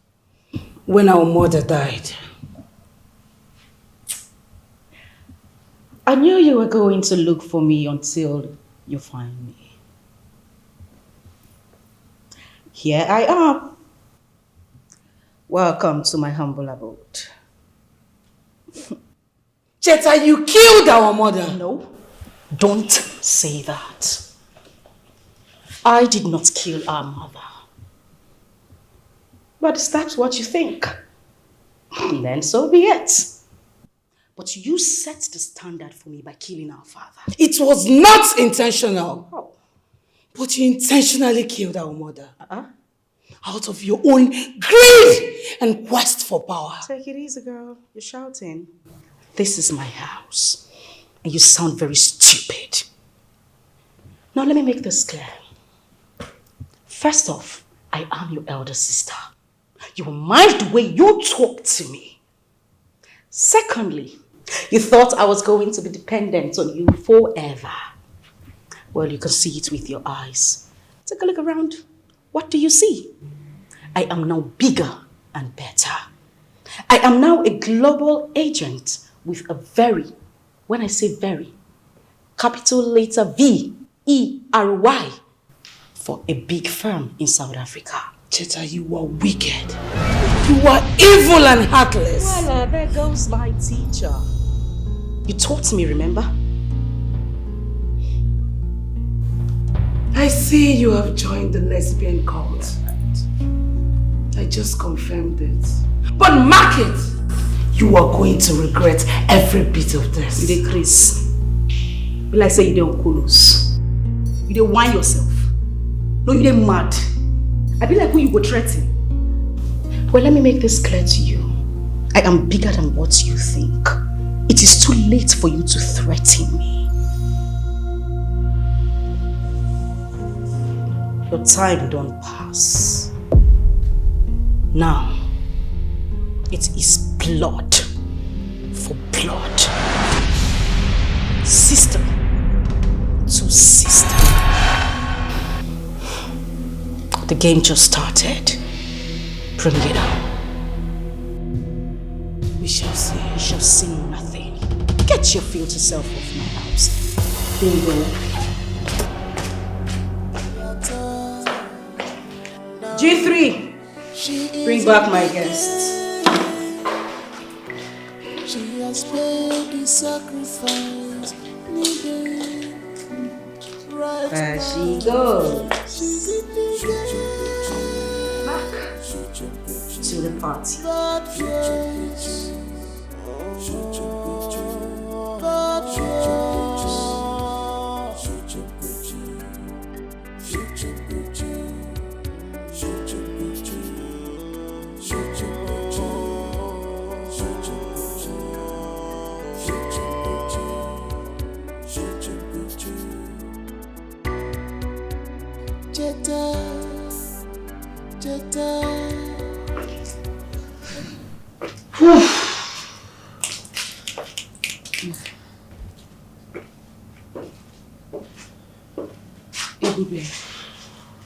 when our mother died. I knew you were going to look for me until you find me. Here I am. Welcome to my humble abode. Cheta, you killed our mother. No, don't say that. I did not kill our mother. But if that's what you think, then so be it. But you set the standard for me by killing our father. It was not intentional. Oh. But you intentionally killed our mother. Out of your own greed and quest for power. Take it easy, girl. You're shouting. This is my house. And you sound very stupid. Now let me make this clear. First off, I am your elder sister. You mind the way you talk to me. Secondly, you thought I was going to be dependent on you forever. Well, you can see it with your eyes. Take a look around. What do you see? I am now bigger and better. I am now a global agent with a very, when I say very, capital letter V-E-R-Y for a big firm in South Africa. Cheta, you are wicked. You are evil and heartless. Well, there goes my teacher. You taught me, remember? I see you have joined the lesbian cult. I just confirmed it. But mark it! You are going to regret every bit of this. You dey Chris. Be like say you dey uncoolus. You dey whine yourself. No, you dey mad. I be like who you go threaten. Well, let me make this clear to you. I am bigger than what you think. It is too late for you to threaten me. Your time don't pass. Now, it is blood for blood. Sister to sister. The game just started. Bring it on. We shall see. We shall see nothing. Get your filthy self off my house. Bingo. G3. Bring back my guests. She has paid the sacrifice needed. Right. There she goes. Back to the party.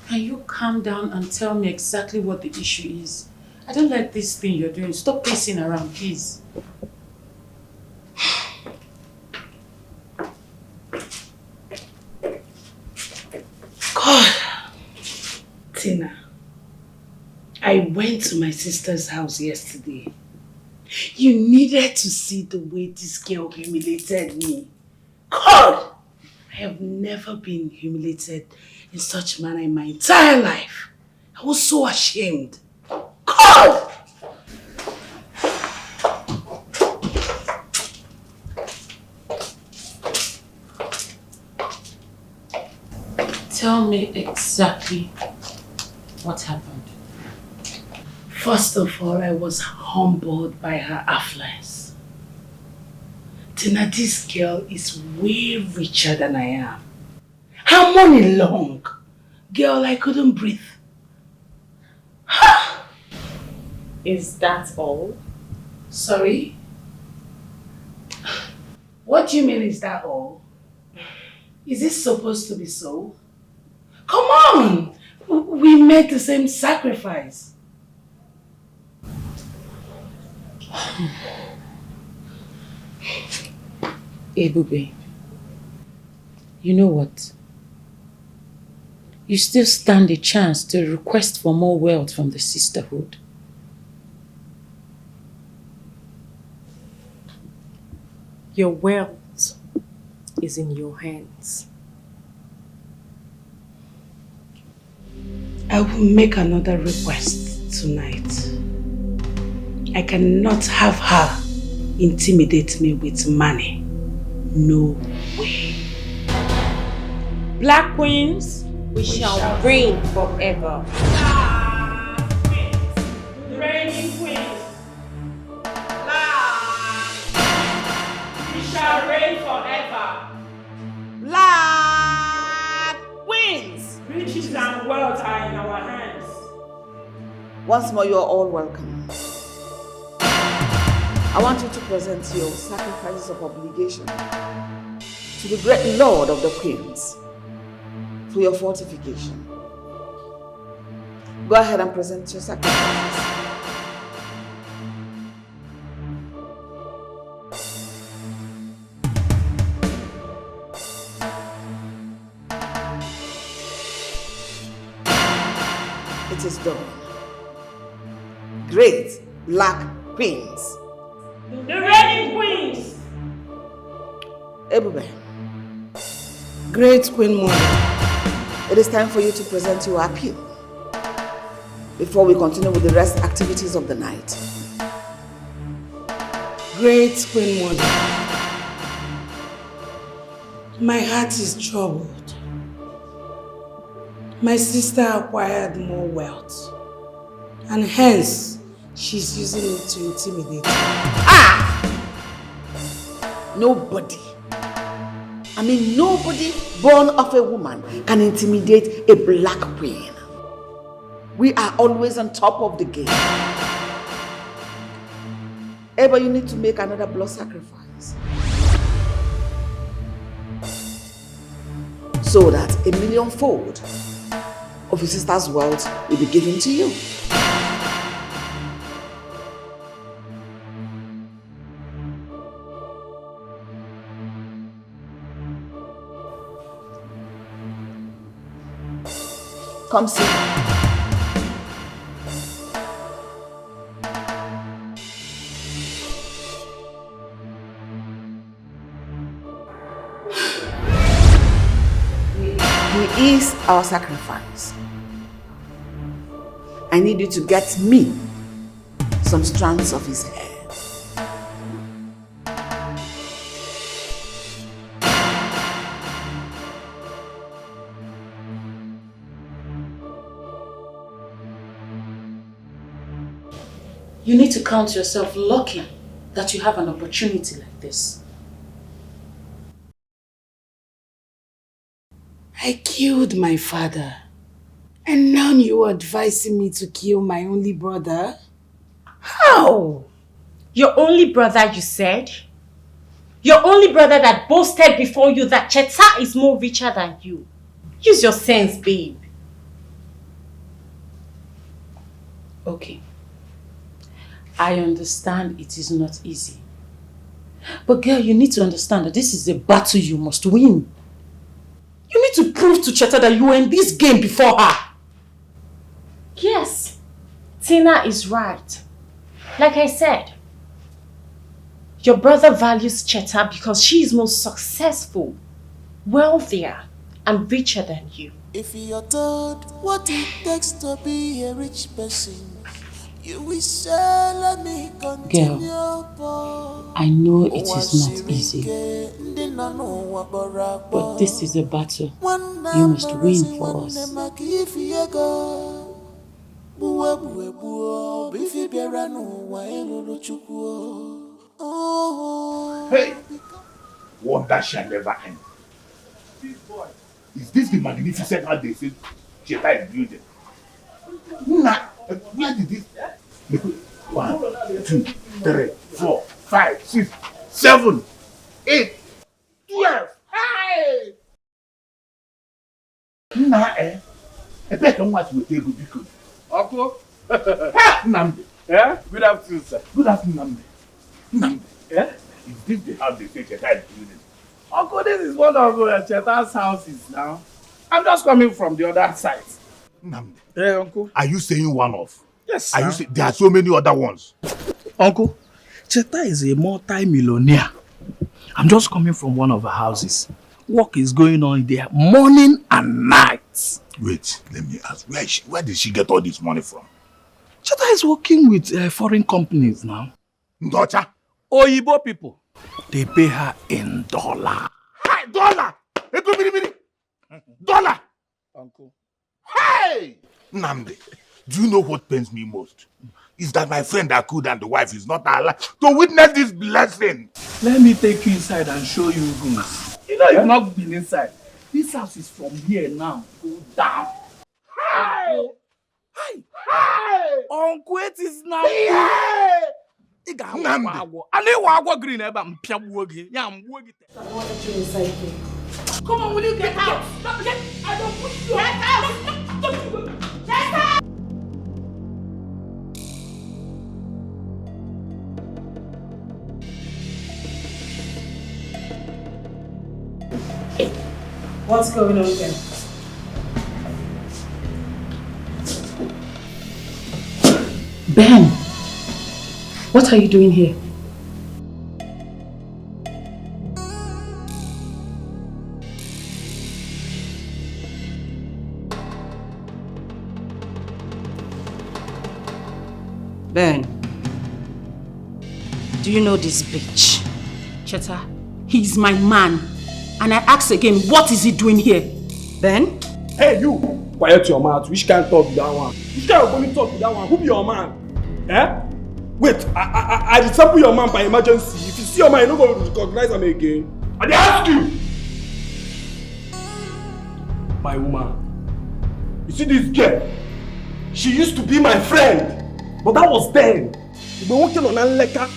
Can you calm down and tell me exactly what the issue is? I don't like this thing you're doing. Stop pacing around, please. God. Tina, I went to my sister's house yesterday. You needed to see the way this girl humiliated me. God! I have never been humiliated in such manner in my entire life. I was so ashamed. God! Tell me exactly what happened. First of all, I was humbled by her affluence. Tina, this girl is way richer than I am. Her money long. Girl, I couldn't breathe. Is that all? Sorry? What do you mean, is that all? Is it supposed to be so? Come on! We made the same sacrifice. Ebube, you know what? You still stand a chance to request for more wealth from the sisterhood. Your wealth is in your hands. I will make another request tonight. I cannot have her intimidate me with money. No way. Black queens, we shall reign forever. Reigning queens. We shall reign forever. Black queens. Riches and wealth are in our hands. Once more, you are all welcome. I want you to present your sacrifices of obligation to the great Lord of the Queens for your fortification. Go ahead and present your sacrifices. It is done. Great Black Queens. The reigning queens. Ebube, Great Queen Mother, it is time for you to present your appeal before we continue with the rest activities of the night. Great Queen Mother, my heart is troubled. My sister acquired more wealth, and hence she's using it to intimidate me. Nobody born of a woman can intimidate a black queen. We are always on top of the game. Eba, you need to make another blood sacrifice so that 1,000,000-fold of your sister's wealth will be given to you. Come see. He is our sacrifice. I need you to get me some strands of his hair. You need to count yourself lucky that you have an opportunity like this. I killed my father, and now you are advising me to kill my only brother? How? Your only brother, you said? Your only brother that boasted before you that Cheta is more richer than you. Use your sense, babe. Okay. I understand it is not easy. But girl, you need to understand that this is a battle you must win. You need to prove to Cheta that you were in this game before her. Yes, Tina is right. Like I said, your brother values Cheta because she is more successful, wealthier, and richer than you. If you're told what it takes to be a rich person, you will say, let me continue. Girl, I know it is not easy, but this is a battle you must win for us. Hey! Wonder shall never end. Is this the magnificent house they say Cheta is building? Nah, where did this? 1, 2, 3, 4, 5, 6, 7, 8, 12. Hey! Nah, I bet how much we take because. Uncle? Namde. Yeah? Good afternoon, sir. Good afternoon, Namde. Namde. Yeah? Is this the house they say Cheta is building? Uncle, this is one of Cheta's houses now. I'm just coming from the other side. Namde. Yeah, Uncle. Are you saying one of? Yes, Are sir. you saying there are so many other ones? Uncle, Cheta is a multi-millionaire. I'm just coming from one of her houses. Work is going on there morning and night. that. Wait, let me ask. Where did she get all this money from? Cheta is working with foreign companies now. Ndocha? Oyibo people. They pay her in dollar. Hey, dollar! Dollar! Uncle. Hey! Namde, do you know what pains me most? Is that my friend Akud and the wife is not alive to witness this blessing. Let me take you inside and show you rooms. You know, you've not been inside. This house is from here now. Go down. Hey! Hey! Hey! Uncle, it is now. Yeah! Green. I want you inside here. Come on, will you get out? I don't push you. Get out! Get out! What's going on here? Ben, what are you doing here? Ben, do you know this bitch? Cheta, he's my man. And I ask again, what is he doing here? Ben? Hey, you! Quiet your mouth. Which can't talk with that one? Which can't only talk with that one? Who be your man? Eh? Wait, I resemble your man by emergency. If you see your man, you're not going to recognize him again. I ask you! My woman. You see this girl? She used to be my friend. But that was then. You've been working on Anleka.